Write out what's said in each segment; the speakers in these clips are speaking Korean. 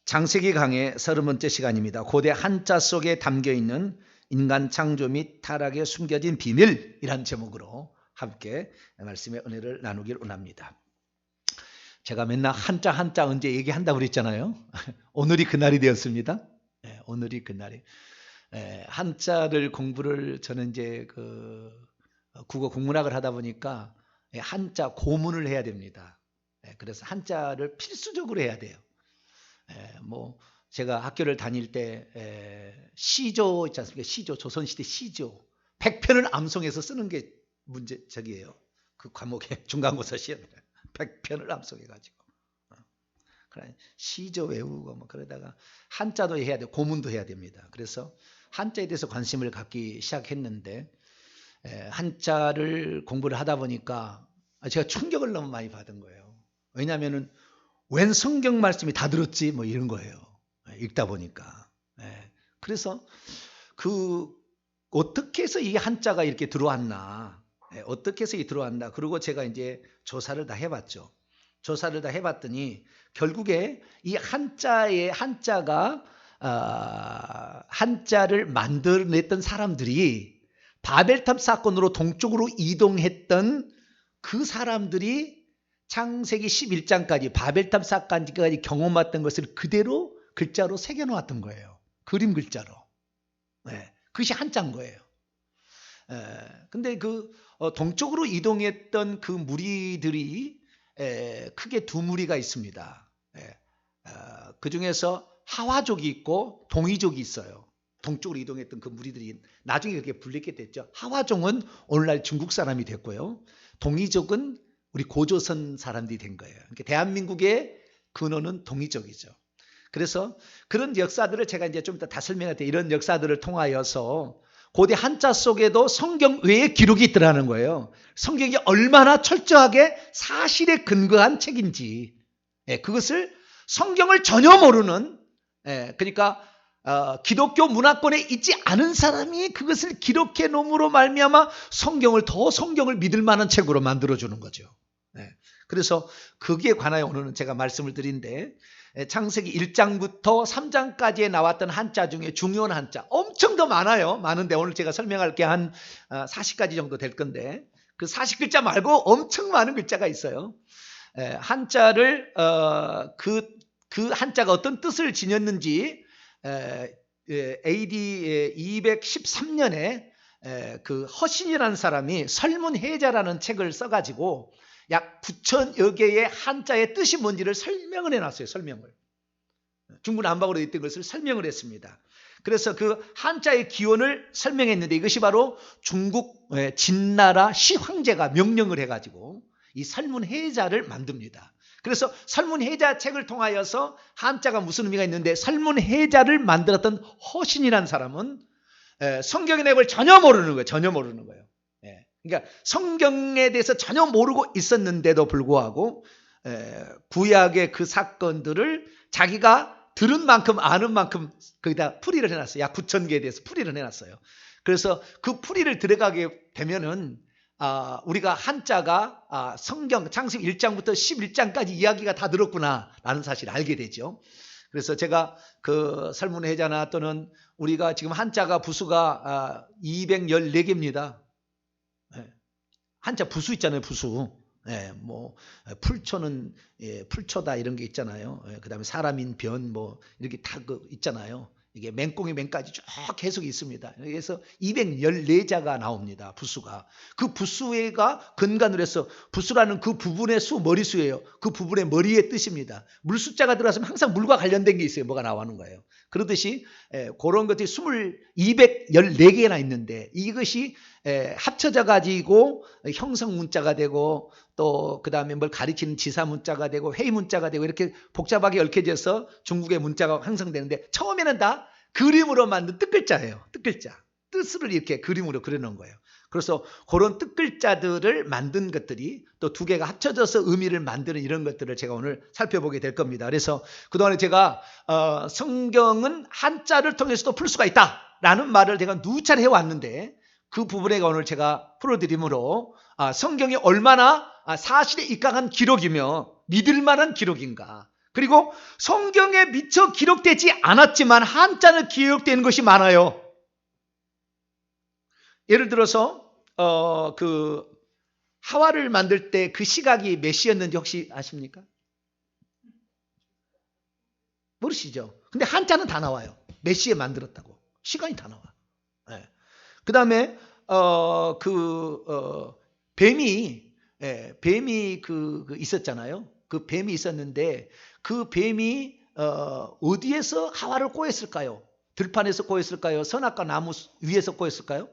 창세기 강의 30번째 시간입니다. 고대 한자 속에 담겨있는 인간 창조 및 타락에 숨겨진 비밀이란 제목으로 함께 말씀의 은혜를 나누길 원합니다. 제가 맨날 한자 언제 얘기한다고 그랬잖아요. 오늘이 그날이 되었습니다. 오늘이 그날이. 한자를 공부를 저는 이제 국어 국문학을 하다 보니까 한자 고문을 해야 됩니다. 그래서 한자를 필수적으로 해야 돼요. 제가 학교를 다닐 때 시조 있지 않습니까? 시조, 조선시대 시조 100편을 암송해서 쓰는 게 문제적이에요. 그 과목에 중간고사 시험에 100편을 암송해가지고 시조 외우고 그러다가 한자도 해야 돼, 고문도 해야 됩니다. 그래서 한자에 대해서 관심을 갖기 시작했는데 한자를 공부를 하다 보니까 제가 충격을 너무 많이 받은 거예요. 왜냐하면은 웬 성경 말씀이 다 들었지 뭐 이런 거예요. 읽다 보니까. 그래서 어떻게 해서 이 한자가 이렇게 들어왔나, 어떻게 해서 이 들어왔나. 그리고 제가 이제 조사를 다 해봤죠. 조사를 다 해봤더니 결국에 이 한자가 한자를 만들어냈던 사람들이 바벨탑 사건으로 동쪽으로 이동했던 그 사람들이 창세기 11장까지 바벨탑 사건까지 경험했던 것을 그대로 글자로 새겨놓았던 거예요. 그림 글자로. 그것이 한자인 거예요. 근데 동쪽으로 이동했던 그 무리들이 크게 두 무리가 있습니다. 그 중에서 하와족이 있고 동이족이 있어요. 동쪽으로 이동했던 그 무리들이 나중에 그렇게 불리게 됐죠. 하와족은 오늘날 중국 사람이 됐고요. 동이족은 우리 고조선 사람들이 된 거예요. 그러니까 대한민국의 근원은 동이족이죠. 그래서 그런 역사들을 제가 이제 좀 이따 다 설명할 때 이런 역사들을 통하여서 고대 한자 속에도 성경 외에 기록이 있더라는 거예요. 성경이 얼마나 철저하게 사실에 근거한 책인지 그것을 성경을 전혀 모르는 그러니까 기독교 문화권에 있지 않은 사람이 그것을 기록해 놓음으로 말미암아 성경을 믿을 만한 책으로 만들어주는 거죠. 그래서 거기에 관하여 오늘은 제가 말씀을 드린데 창세기 1장부터 3장까지에 나왔던 한자 중에 중요한 한자 엄청 더 많아요. 많은데 오늘 제가 설명할 게 한 40가지 정도 될 건데 그 40글자 말고 엄청 많은 글자가 있어요. 한자를 그 한자가 어떤 뜻을 지녔는지 AD 213년에 그 허신이라는 사람이 설문해자라는 책을 써가지고 약 9,000여 개의 한자의 뜻이 뭔지를 설명을 해놨어요. 설명을. 중구난방으로 있던 것을 설명을 했습니다. 그래서 그 한자의 기원을 설명했는데 이것이 바로 중국 진나라 시황제가 명령을 해가지고 이 설문해자를 만듭니다. 그래서 설문해자 책을 통하여서 한자가 무슨 의미가 있는데 설문해자를 만들었던 허신이라는 사람은 성경의 내용을 전혀 모르는 거예요. 전혀 모르는 거예요. 그러니까 성경에 대해서 전혀 모르고 있었는데도 불구하고 구약의 그 사건들을 자기가 들은 만큼 아는 만큼 거기다 풀이를 해놨어요. 약 9,000개에 대해서 풀이를 해놨어요. 그래서 그 풀이를 들어가게 되면은 우리가 한자가 성경 창세기 1장부터 11장까지 이야기가 다 들었구나 라는 사실을 알게 되죠. 그래서 제가 그 설문해자나 또는 우리가 지금 한자가 부수가 214개입니다. 한자 부수 있잖아요. 부수. 풀초는 풀초다 이런 게 있잖아요. 그 다음에 사람인 변 이렇게 다 있잖아요. 이게 맹꽁이 맹까지 쭉 계속 있습니다. 그래서 214자가 나옵니다. 부수가. 그 부수가 근간으로 해서 부수라는 그 부분의 수 머리수예요. 그 부분의 머리의 뜻입니다. 물 숫자가 들어가면 항상 물과 관련된 게 있어요. 뭐가 나오는 거예요. 그러듯이 그런 것들이 214개나 있는데 이것이 합쳐져 가지고 형성 문자가 되고 또 그 다음에 뭘 가리키는 지사 문자가 되고 회의 문자가 되고 이렇게 복잡하게 얽혀져서 중국의 문자가 형성되는데 처음에는 다 그림으로 만든 뜻글자예요. 뜻글자. 뜻을 이렇게 그림으로 그려놓은 거예요. 그래서 그런 뜻글자들을 만든 것들이 또 두 개가 합쳐져서 의미를 만드는 이런 것들을 제가 오늘 살펴보게 될 겁니다. 그래서 그동안에 제가 성경은 한자를 통해서도 풀 수가 있다라는 말을 제가 누차례 해왔는데 그 부분에 오늘 제가 풀어드림으로 성경이 얼마나 사실에 입각한 기록이며 믿을 만한 기록인가. 그리고 성경에 미처 기록되지 않았지만 한자는 기록되는 것이 많아요. 예를 들어서 그 하와를 만들 때 그 시각이 몇 시였는지 혹시 아십니까? 모르시죠? 근데 한자는 다 나와요. 몇 시에 만들었다고. 시간이 다 나와. 네. 그 다음에 뱀이 있었잖아요. 그 뱀이 있었는데 그 뱀이 어디에서 하와를 꼬였을까요? 들판에서 꼬였을까요? 선악과 나무 위에서 꼬였을까요?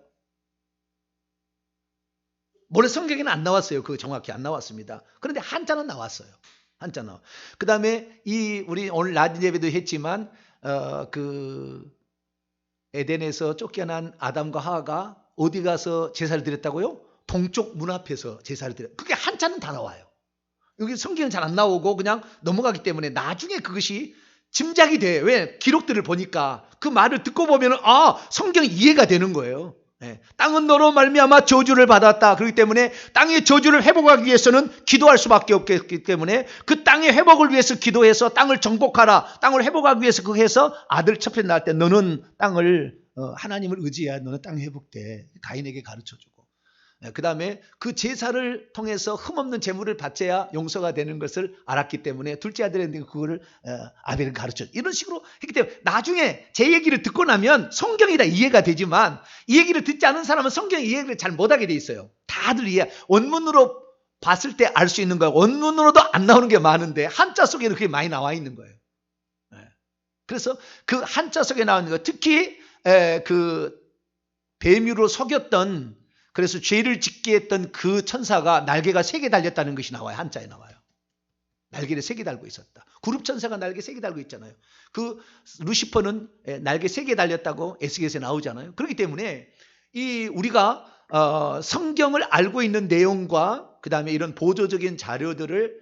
원래 성경에는 안 나왔어요. 그거 정확히 안 나왔습니다. 그런데 한자는 나왔어요. 한자는. 그 다음에 우리 오늘 낮 예배도 했지만 그 에덴에서 쫓겨난 아담과 하와가 어디 가서 제사를 드렸다고요? 동쪽 문 앞에서 제사를 드렸어요. 그게 한자는 다 나와요. 여기 성경은 잘 안 나오고 그냥 넘어가기 때문에 나중에 그것이 짐작이 돼. 왜? 기록들을 보니까 그 말을 듣고 보면 성경이 이해가 되는 거예요. 네. 땅은 너로 말미암아 저주를 받았다. 그렇기 때문에 땅의 저주를 회복하기 위해서는 기도할 수밖에 없기 때문에 그 땅의 회복을 위해서 기도해서 땅을 정복하라. 땅을 회복하기 위해서 그거 해서 아들 첫 편 낳을 때 너는 땅을 하나님을 의지해야 너는 땅이 회복돼. 가인에게 가르쳐주고. 그 다음에 그 제사를 통해서 흠없는 제물을 바쳐야 용서가 되는 것을 알았기 때문에 둘째 아들한테 그거를 아벨을 가르쳐. 이런 식으로 했기 때문에 나중에 제 얘기를 듣고 나면 성경이 다 이해가 되지만 이 얘기를 듣지 않은 사람은 성경의 이해를 잘 못하게 돼 있어요. 다들 이해. 원문으로 봤을 때 알 수 있는 거고 원문으로도 안 나오는 게 많은데 한자 속에는 그게 많이 나와 있는 거예요. 그래서 그 한자 속에 나오는 거 특히 그 뱀으로 속였던 그래서 죄를 짓게 했던 그 천사가 날개가 3개 달렸다는 것이 나와요. 한자에 나와요. 날개를 3개 달고 있었다. 구룹 천사가 날개 3개 달고 있잖아요. 그 루시퍼는 날개 3개 달렸다고 에스겔서에 나오잖아요. 그렇기 때문에 우리가 성경을 알고 있는 내용과 그 다음에 이런 보조적인 자료들을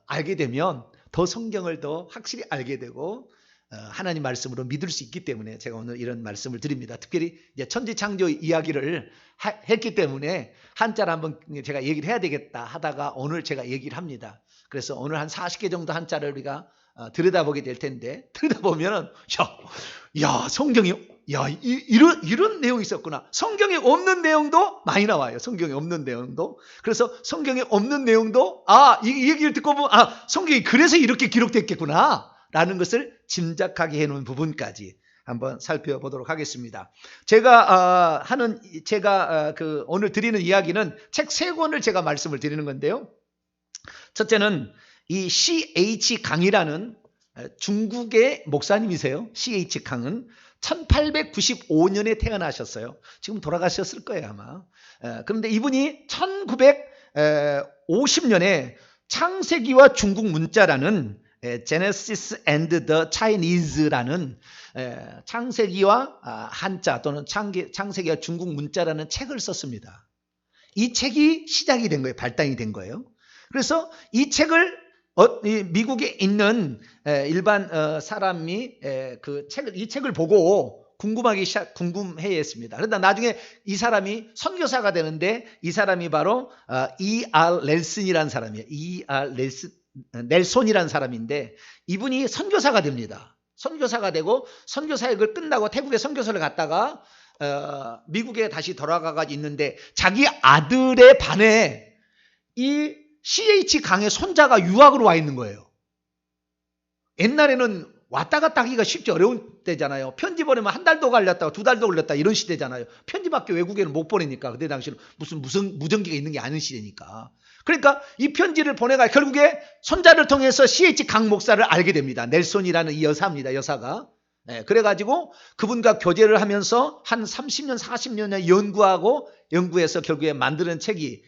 알게 되면 더 성경을 더 확실히 알게 되고 하나님 말씀으로 믿을 수 있기 때문에 제가 오늘 이런 말씀을 드립니다. 특별히 이제 천지창조 이야기를 했기 때문에 한자를 한번 제가 얘기를 해야 되겠다 하다가 오늘 제가 얘기를 합니다. 그래서 오늘 한 40개 정도 한자를 우리가 들여다보게 될 텐데 들여다보면 야 성경이 이런 내용이 있었구나. 성경에 없는 내용도 많이 나와요. 성경에 없는 내용도. 그래서 성경에 없는 내용도 이 얘기를 듣고 보면 성경이 그래서 이렇게 기록됐겠구나 라는 것을 짐작하게 해놓은 부분까지 한번 살펴보도록 하겠습니다. 제가 오늘 드리는 이야기는 책 3권을 제가 말씀을 드리는 건데요. 첫째는 이 C.H. 강이라는 중국의 목사님이세요. C.H. 강은 1895년에 태어나셨어요. 지금 돌아가셨을 거예요 아마. 그런데 이분이 1950년에 창세기와 중국 문자라는 Genesis and the Chinese라는 창세기와 한자 또는 창세기와 중국 문자라는 책을 썼습니다. 이 책이 시작이 된 거예요. 발단이 된 거예요. 그래서 이 책을 미국에 있는 일반 사람이 이 책을 보고 궁금해했습니다. 그러다 나중에 이 사람이 선교사가 되는데 이 사람이 바로 E.R. 넬슨이라는 사람이에요. E.R. 넬손이라는 사람인데 이분이 선교사가 됩니다. 선교사가 되고 선교사역을 끝나고 태국에 선교사를 갔다가 미국에 다시 돌아가가 있는데 자기 아들의 반에 이 C.H. 강의 손자가 유학으로 와 있는 거예요. 옛날에는 왔다 갔다 하기가 쉽지 어려운 때잖아요. 편지 보내면 한 달도 걸렸다가 2달도 걸렸다 이런 시대잖아요. 편지밖에 외국에는 못 보내니까 그때 당시는 무슨 무전기가 있는 게 아닌 시대니까. 그러니까 이 편지를 보내가 결국에 손자를 통해서 C.H. 강 목사를 알게 됩니다. 넬손이라는 이 여사입니다. 여사가. 그래가지고 그분과 교제를 하면서 한 30년 40년을 연구해서 결국에 만드는 책이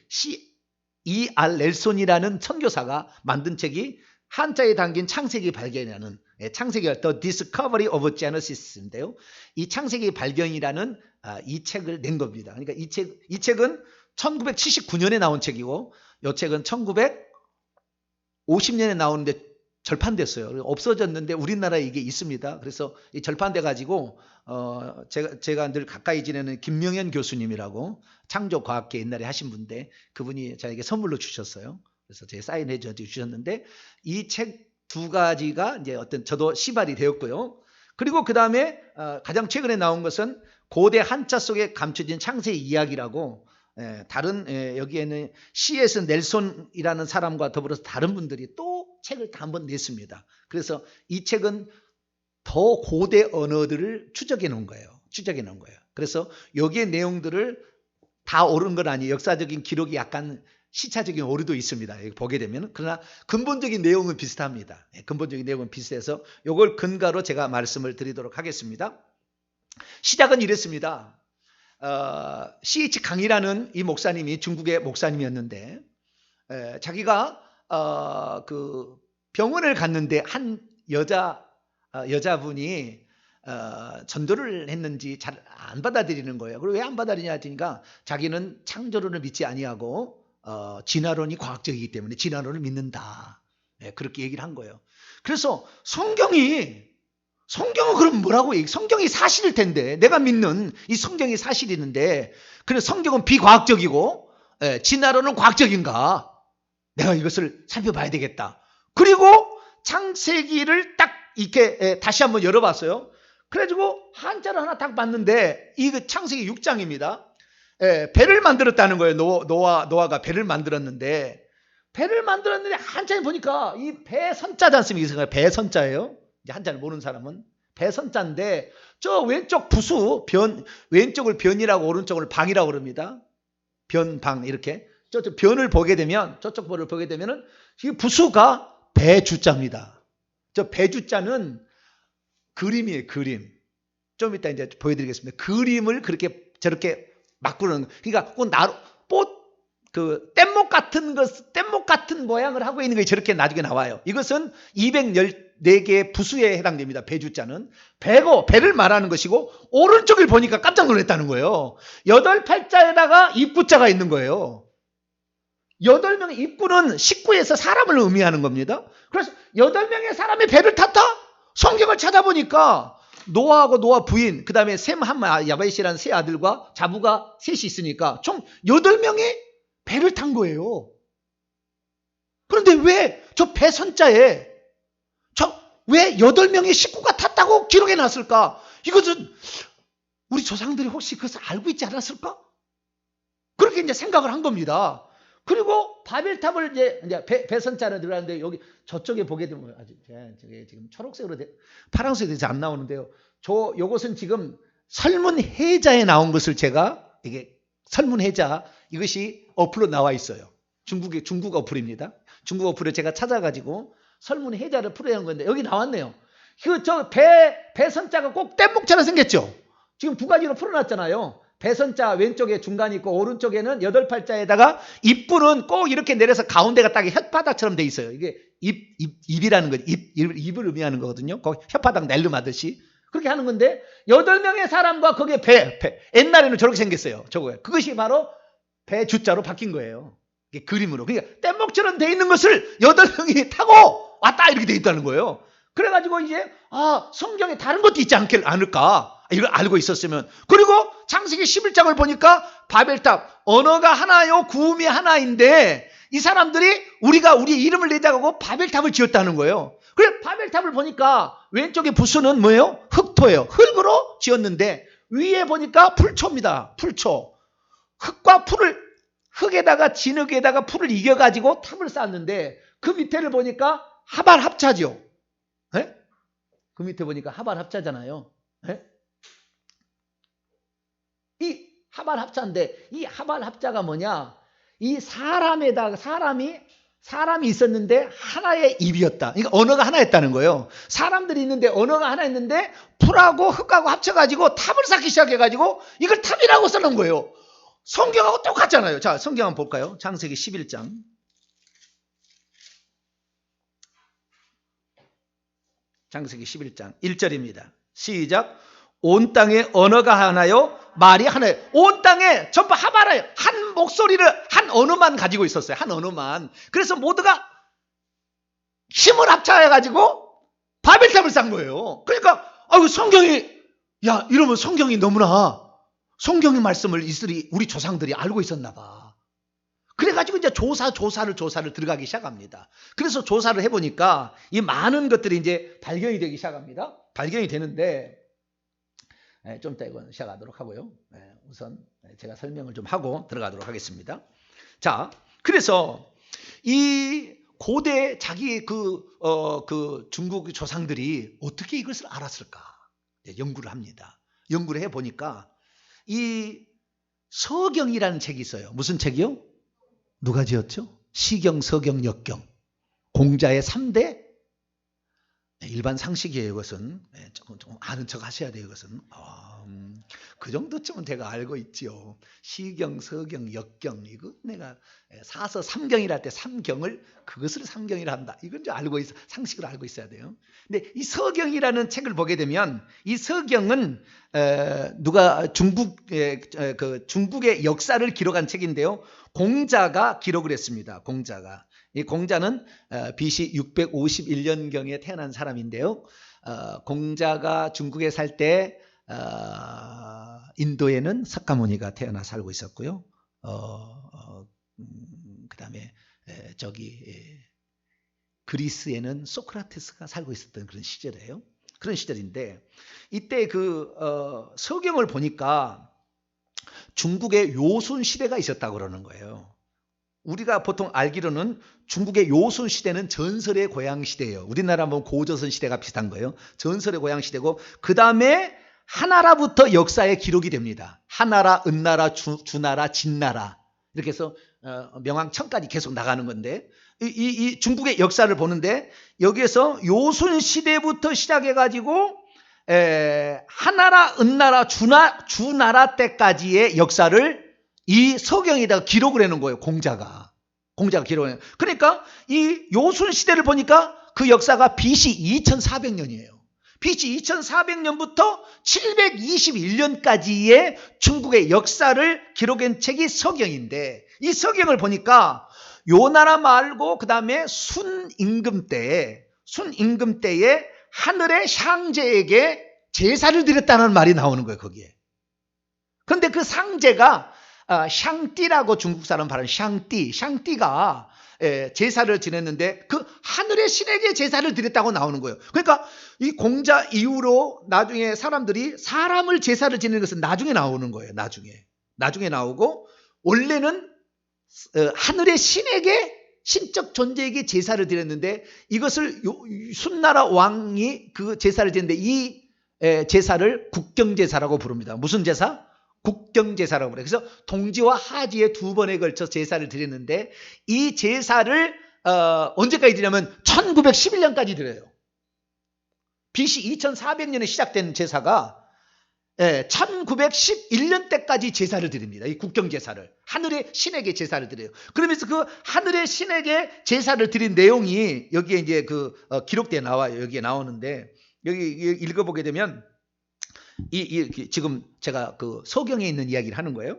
E.R. 넬손이라는 선교사가 만든 책이 한자에 담긴 창세기 발견이라는 창세기가 The Discovery of Genesis인데요. 이 창세기 발견이라는 이 책을 낸 겁니다. 그러니까 이 책은 1979년에 나온 책이고 이 책은 1950년에 나오는데 절판됐어요. 없어졌는데 우리나라에 이게 있습니다. 그래서 이 절판돼 가지고 제가 늘 가까이 지내는 김명현 교수님이라고 창조과학계 옛날에 하신 분인데 그분이 저에게 선물로 주셨어요. 그래서 제 사인해 주셨는데 이 책 두 가지가 이제 어떤 저도 시발이 되었고요. 그리고 그 다음에 가장 최근에 나온 것은 고대 한자 속에 감춰진 창세의 이야기라고 다른 여기에는 C.S. 넬손이라는 사람과 더불어서 다른 분들이 또 책을 다 한번 냈습니다. 그래서 이 책은 더 고대 언어들을 추적해 놓은 거예요. 그래서 여기에 내용들을 다 옳은 건 아니에요. 역사적인 기록이 약간 시차적인 오류도 있습니다. 여기 보게 되면. 그러나 근본적인 내용은 비슷합니다. 근본적인 내용은 비슷해서 이걸 근거로 제가 말씀을 드리도록 하겠습니다. 시작은 이랬습니다. C.H. 강이라는 이 목사님이 중국의 목사님이었는데 자기가 그 병원을 갔는데 한 여자분이 전도를 했는지 잘 안 받아들이는 거예요. 그리고 왜 안 받아들이냐 하니까 자기는 창조론을 믿지 아니하고 진화론이 과학적이기 때문에 진화론을 믿는다. 그렇게 얘기를 한 거예요. 그래서 성경은 그럼 뭐라고 얘기? 성경이 사실일 텐데 내가 믿는 이 성경이 사실이는데 그래서 성경은 비과학적이고 진화론은 과학적인가? 내가 이것을 살펴봐야 되겠다. 그리고 창세기를 딱 이렇게 다시 한번 열어봤어요. 그래가지고 한자를 하나 딱 봤는데 이 창세기 6장입니다. 배를 만들었다는 거예요. 노아가 배를 만들었는데 한자에 보니까 이 배선자지 않습니까? 배선자예요. 이제 한자를 모르는 사람은 배선자인데 저 왼쪽 부수 왼쪽을 변이라고 오른쪽을 방이라고 그럽니다. 변방 이렇게 저쪽 변을 보게 되면 저쪽 볼을 보게 되면은 이 부수가 배주자입니다. 저 배주자는 그림이에요. 그림. 좀 이따 이제 보여드리겠습니다. 그림을 그렇게 저렇게 막 그리는 그러니까 뗏목 같은 모양을 하고 있는 게 저렇게 나중에 나와요. 이것은 214개의 부수에 해당됩니다. 배주자는 배를 말하는 것이고 오른쪽을 보니까 깜짝 놀랐다는 거예요. 8팔자에다가 입구자가 있는 거예요. 8명의 입구는 식구에서 사람을 의미하는 겁니다. 그래서 8명의 사람의 배를 탔다? 성경을 찾아보니까 노아하고 노아 부인, 그 다음에 셈, 함, 야벳이라는 세 아들과 자부가 셋이 있으니까 총 8명의 배를 탄 거예요. 그런데 왜 저 배선자에 왜 8명의 식구가 탔다고 기록해 놨을까? 이것은 우리 조상들이 혹시 그것을 알고 있지 않았을까? 그렇게 이제 생각을 한 겁니다. 그리고 바벨탑을 이제 배선자로 들어가는데 여기 저쪽에 보게 되면 저게 지금 초록색으로 파란색이 안 나오는데요. 요것은 지금 설문해자에 나온 것을 제가 이게 설문해자 이것이 어플로 나와 있어요. 중국 어플입니다. 중국 어플을 제가 찾아가지고 설문해자를 풀어내는 건데 여기 나왔네요. 저 배선자가 꼭 뗏목처럼 생겼죠. 지금 두 가지로 풀어놨잖아요. 배선자 왼쪽에 중간이 있고 오른쪽에는 8팔자에다가 입구는 꼭 이렇게 내려서 가운데가 딱 혓바닥처럼 돼 있어요. 이게 입이라는 거죠. 입을 의미하는 거거든요. 거기 혓바닥 낼름하듯이 그렇게 하는 건데 8명의 사람과 거기에 배 옛날에는 저렇게 생겼어요. 그것이 바로 배주자로 바뀐 거예요. 이게 그림으로. 그러니까 뗏목처럼 돼 있는 것을 8명이 타고 왔다 이렇게 돼 있다는 거예요. 그래가지고 이제 성경에 다른 것도 있지 않을까 이걸 알고 있었으면. 그리고 창세기 11장을 보니까 바벨탑 언어가 하나요 구음이 하나인데 이 사람들이 우리가 우리 이름을 내자고 바벨탑을 지었다는 거예요. 그래 바벨탑을 보니까 왼쪽에 부수는 뭐예요? 흙토예요. 흙으로 지었는데 위에 보니까 풀초입니다. 풀초. 흙에다가 진흙에다가 풀을 이겨가지고 탑을 쌓았는데 그 밑에를 보니까 하발합자죠. 네? 그 밑에 보니까 하발합자잖아요. 네? 이 하발합자인데 이 하발합자가 뭐냐? 이 사람에다가 사람이 있었는데 하나의 입이었다. 그러니까 언어가 하나였다는 거예요. 사람들이 있는데 언어가 하나였는데 풀하고 흙하고 합쳐가지고 탑을 쌓기 시작해가지고 이걸 탑이라고 써놓은 거예요. 성경하고 똑같잖아요. 자, 성경 한번 볼까요? 창세기 11장. 창세기 11장 1절입니다. 시작. 온 땅에 언어가 하나요? 말이 하나요? 온 땅에 전부 하바라요. 한 목소리를 한 언어만 가지고 있었어요. 한 언어만. 그래서 모두가 힘을 합쳐가지고 바벨탑을 쌓은 거예요. 그러니까 이러면 성경이 너무나 성경의 말씀을 우리 조상들이 알고 있었나 봐. 그래가지고 이제 조사를 들어가기 시작합니다. 그래서 조사를 해보니까 이 많은 것들이 이제 발견이 되기 시작합니다. 발견이 되는데, 좀 이따 이건 시작하도록 하고요. 우선 제가 설명을 좀 하고 들어가도록 하겠습니다. 자, 그래서 이 고대 자기 그 중국 조상들이 어떻게 이것을 알았을까? 연구를 합니다. 연구를 해보니까 이 서경이라는 책이 있어요. 무슨 책이요? 누가 지었죠? 시경, 서경, 역경. 공자의 3대 일반 상식이에요. 이것은 조금 아는 척 하셔야 돼요. 이것은 그 정도쯤은 제가 알고 있지요. 시경, 서경, 역경, 이거 내가 사서 삼경이라 할 때 삼경을 그것을 삼경이라 한다. 이건 좀 알고 있어, 상식으로 알고 있어야 돼요. 근데 이 서경이라는 책을 보게 되면 이 서경은 누가 중국의 역사를 기록한 책인데요. 공자가 기록을 했습니다. 공자가. 이 공자는 BC 651년경에 태어난 사람인데요. 공자가 중국에 살 때 인도에는 석가모니가 태어나 살고 있었고요. 그다음에 그리스에는 소크라테스가 살고 있었던 그런 시절이에요. 그런 시절인데 이때 서경을 보니까 중국의 요순 시대가 있었다고 그러는 거예요. 우리가 보통 알기로는 중국의 요순 시대는 전설의 고향 시대예요. 우리나라 보면 고조선 시대가 비슷한 거예요. 전설의 고향 시대고 그 다음에 하나라부터 역사에 기록이 됩니다. 하나라, 은나라, 주나라, 진나라 이렇게 해서 명왕천까지 계속 나가는 건데 이 중국의 역사를 보는데 여기에서 요순 시대부터 시작해가지고 하나라, 은나라, 주나라 때까지의 역사를 이 서경에다가 기록을 해놓은 거예요. 공자가 기록을 해놓은 거예요. 그러니까 이 요순 시대를 보니까 그 역사가 BC 2400년이에요. BC 2400년부터 721년까지의 중국의 역사를 기록한 책이 서경인데 이 서경을 보니까 요 나라 말고 그 다음에 순임금 때에 하늘의 샹제에게 제사를 드렸다는 말이 나오는 거예요. 거기에. 그런데 그 상제가 샹띠라고 중국 사람 발음 샹띠가 제사를 지냈는데 그 하늘의 신에게 제사를 드렸다고 나오는 거예요. 그러니까 이 공자 이후로 나중에 사람들이 사람을 제사를 지내는 것은 나중에 나오는 거예요. 나중에 나오고 원래는 하늘의 신에게 신적 존재에게 제사를 드렸는데 이것을 순나라 왕이 그 제사를 드렸는데 이 제사를 국경제사라고 부릅니다. 무슨 제사? 국경제사라고 그래요. 그래서 동지와 하지에 2번에 걸쳐 제사를 드렸는데 이 제사를 언제까지 드리냐면 1911년까지 드려요. BC 2400년에 시작된 제사가 1911년 때까지 제사를 드립니다. 이 국경제사를. 하늘의 신에게 제사를 드려요. 그러면서 그 하늘의 신에게 제사를 드린 내용이 여기에 이제 기록되어 나와요. 여기에 나오는데 여기 읽어보게 되면 지금 제가 서경에 있는 이야기를 하는 거예요.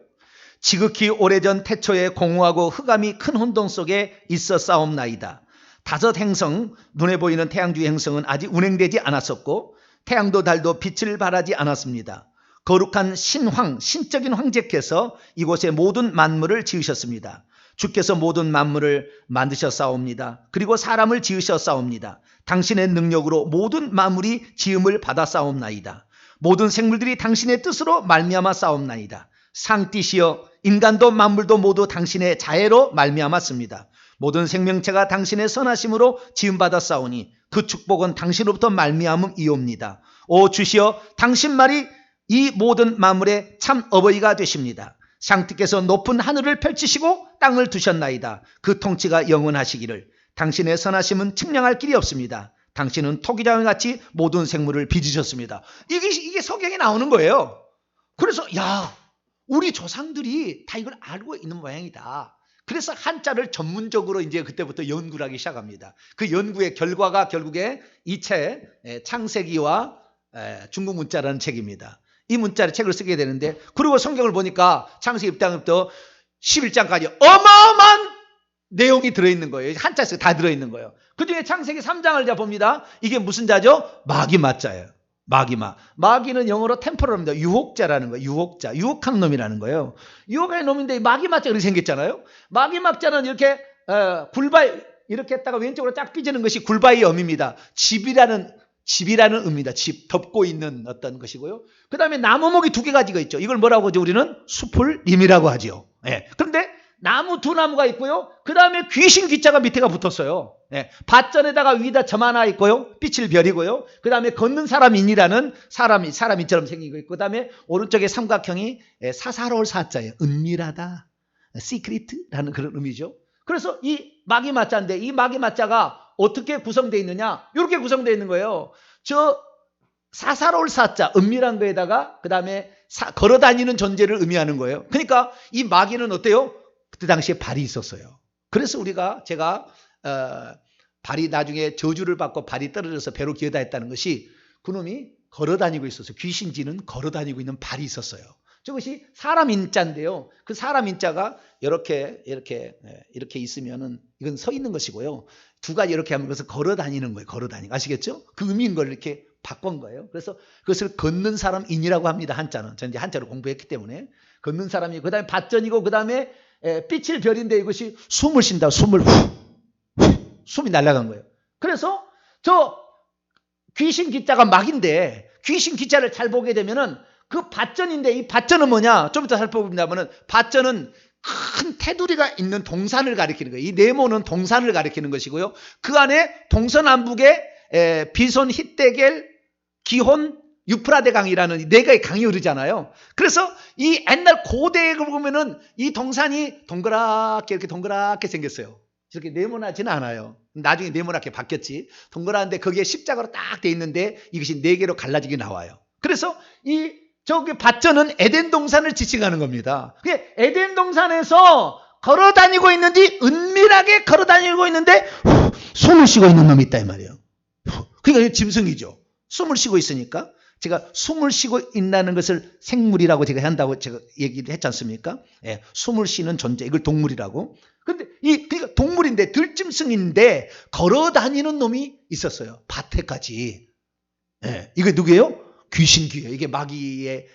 지극히 오래전 태초에 공허하고 흑암이 큰 혼돈 속에 있어 싸움나이다. 5 행성, 눈에 보이는 태양주의 행성은 아직 운행되지 않았었고 태양도 달도 빛을 발하지 않았습니다. 거룩한 신적인 황제께서 이곳에 모든 만물을 지으셨습니다. 주께서 모든 만물을 만드셨사옵니다. 그리고 사람을 지으셨사옵니다. 당신의 능력으로 모든 만물이 지음을 받았사옵나이다. 모든 생물들이 당신의 뜻으로 말미암아 싸움나이다. 상띠시여 인간도 만물도 모두 당신의 자애로 말미암았습니다. 모든 생명체가 당신의 선하심으로 지음받아 싸우니 그 축복은 당신으로부터 말미암음이옵니다. 오 주시여 당신 말이 이 모든 만물의 참 어버이가 되십니다. 상띠께서 높은 하늘을 펼치시고 땅을 두셨나이다. 그 통치가 영원하시기를. 당신의 선하심은 측량할 길이 없습니다. 당신은 토기장을 같이 모든 생물을 빚으셨습니다. 이게 서경에 나오는 거예요. 그래서 우리 조상들이 다 이걸 알고 있는 모양이다. 그래서 한자를 전문적으로 이제 그때부터 연구를 하기 시작합니다. 그 연구의 결과가 결국에 이 책 창세기와 중국 문자라는 책입니다. 이 문자를 책을 쓰게 되는데 그리고 성경을 보니까 창세기 1장부터 11장까지 어마어마한 내용이 들어있는 거예요. 한자씩 다 들어있는 거예요. 그 중에 창세기 3장을 봅니다. 이게 무슨 자죠? 마귀 맞자예요. 마귀는 영어로 템퍼럴입니다. 유혹자라는 거예요. 유혹자. 유혹하는 놈이라는 거예요. 유혹하는 놈인데 마귀 맞자 그렇게 생겼잖아요. 마귀 막자는 이렇게 굴바위 이렇게 했다가 왼쪽으로 쫙 삐지는 것이 굴바위 엄입니다. 집이라는 의미입니다. 집 덮고 있는 어떤 것이고요. 그 다음에 나무목이 두 개 가지가 있죠. 이걸 뭐라고 하죠? 우리는 수풀림이라고 하죠. 예. 그런데 나무 두 나무가 있고요. 그 다음에 귀신 귀자가 밑에가 붙었어요. 예. 밭전에다가 위에다 점 하나 있고요. 빛을 별이고요. 그 다음에 걷는 사람인이라는 사람이처럼 생긴 거 있고, 그 다음에 오른쪽에 삼각형이 사사로울 사자예요. 은밀하다, 시크릿라는 그런 의미죠. 그래서 이 마귀 맞자인데 이 마귀 맞자가 어떻게 구성되어 있느냐? 이렇게 구성되어 있는 거예요. 저 사사로울 사자, 은밀한 거에다가 그 다음에 걸어다니는 존재를 의미하는 거예요. 그러니까 이 마귀는 어때요? 그때 당시에 발이 있었어요. 그래서 제가 발이 나중에 저주를 받고 발이 떨어져서 배로 기어다 했다는 것이 그놈이 걸어다니고 있었어요. 귀신지는 걸어다니고 있는 발이 있었어요. 저것이 사람 인자인데요. 그 사람 인자가 이렇게 있으면은 이건 서 있는 것이고요. 두 가지 이렇게 하면 그것을 걸어다니는 거예요. 걸어다니고. 아시겠죠? 그 의미인 걸 이렇게 바꾼 거예요. 그래서 그것을 걷는 사람인이라고 합니다. 한자는. 전 이제 한자로 공부했기 때문에. 걷는 사람이, 그 다음에 밭전이고, 그 다음에 빛을 별인데 이것이 숨을 쉰다. 숨이 날아간 거예요. 그래서 저 귀신 기자가 막인데 귀신 기자를 잘 보게 되면은 그 밭전인데 이 밭전은 뭐냐? 좀 이따 살펴보면은 밭전은 큰 테두리가 있는 동산을 가리키는 거예요. 이 네모는 동산을 가리키는 것이고요. 그 안에 동서남북에 비손, 히데겔, 기혼, 유프라데 강이라는 네 개의 강이 흐르잖아요. 그래서 이 옛날 고대에 보면은 이 동산이 동그랗게 이렇게 동그랗게 생겼어요. 이렇게 네모나지는 않아요. 나중에 네모나게 바뀌었지. 동그란데 거기에 십자가로 딱 돼 있는데 이것이 네 개로 갈라지게 나와요. 그래서 저기 밭전은 에덴 동산을 지칭하는 겁니다. 에덴 동산에서 걸어다니고 있는데 은밀하게 걸어다니고 있는데 숨을 쉬고 있는 놈이 있다 이 말이에요. 그러니까 짐승이죠. 숨을 쉬고 있으니까 제가 숨을 쉬고 있다는 것을 생물이라고 제가 한다고 제가 얘기를 했지 않습니까? 예, 숨을 쉬는 존재, 이걸 동물이라고. 근데 그러니까 동물인데 들짐승인데 걸어다니는 놈이 있었어요. 밭에까지. 예, 이게 누구예요? 귀신귀예요. 이게 마귀의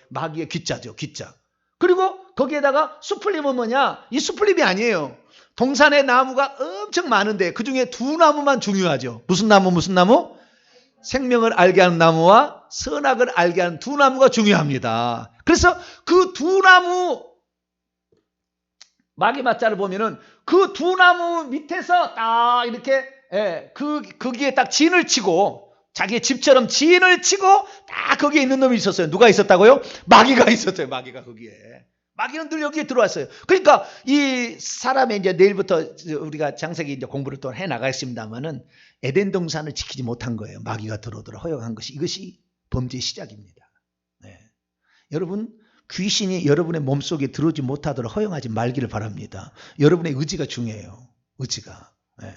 귀자죠. 귀자. 그리고 거기에다가 수풀림은 뭐냐? 이 수풀림이 아니에요. 동산에 나무가 엄청 많은데 그중에 두 나무만 중요하죠. 무슨 나무? 생명을 알게 하는 나무와 선악을 알게 하는 두 나무가 중요합니다. 그래서 그 두 나무 마귀 맞자를 보면은 그 두 나무 밑에서 딱 이렇게 거기에 딱 진을 치고 자기의 집처럼 진을 치고 딱 거기에 있는 놈이 있었어요. 누가 있었다고요? 마귀가 있었어요. 마귀가 거기에. 마귀는 늘 여기에 들어왔어요. 그러니까 이 사람의 이제 내일부터 우리가 창세기 이제 공부를 또 해 나가겠습니다만은 에덴 동산을 지키지 못한 거예요. 마귀가 들어오도록 허용한 것이, 이것이 범죄의 시작입니다. 네. 여러분, 귀신이 여러분의 몸속에 들어오지 못하도록 허용하지 말기를 바랍니다. 여러분의 의지가 중요해요. 의지가. 네.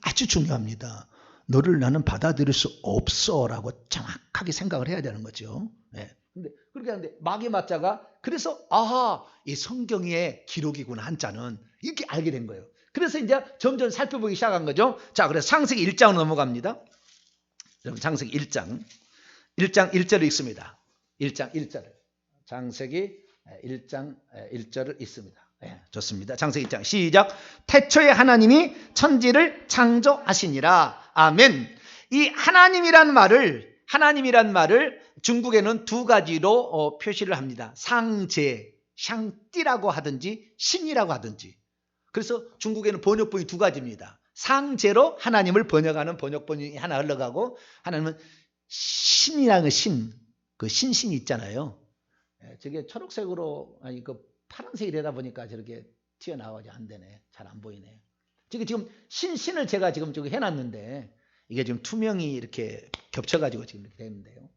아주 중요합니다. 너를 나는 받아들일 수 없어라고 정확하게 생각을 해야 되는 거죠. 네. 근데 그렇게 하는데 마귀 맞자가 그래서 이 성경의 기록이구나 한자는 이렇게 알게 된 거예요. 그래서 이제 점점 살펴보기 시작한 거죠. 자, 그래서 창세기 1장으로 넘어갑니다. 여러분 창세기 1장 1절을 읽습니다. 1장 1절을. 창세기 1장 1절을 읽습니다. 네, 좋습니다. 창세기 1장 시작. 태초에 하나님이 천지를 창조하시니라. 아멘. 이 하나님이란 말을 중국에는 두 가지로 표시를 합니다. 상제, 샹띠라고 하든지 신이라고 하든지. 그래서 중국에는 번역본이 두 가지입니다. 상제로 하나님을 번역하는 번역본이 하나 흘러가고, 하나는 신이라는 그 신신이 있잖아요. 저게 초록색으로 파란색이 되다 보니까 저렇게 튀어나와서 안 되네. 잘 안 보이네. 지금 신을 제가 지금 저기 해놨는데 이게 지금 투명이 이렇게 겹쳐가지고 지금 이렇게 되는데요.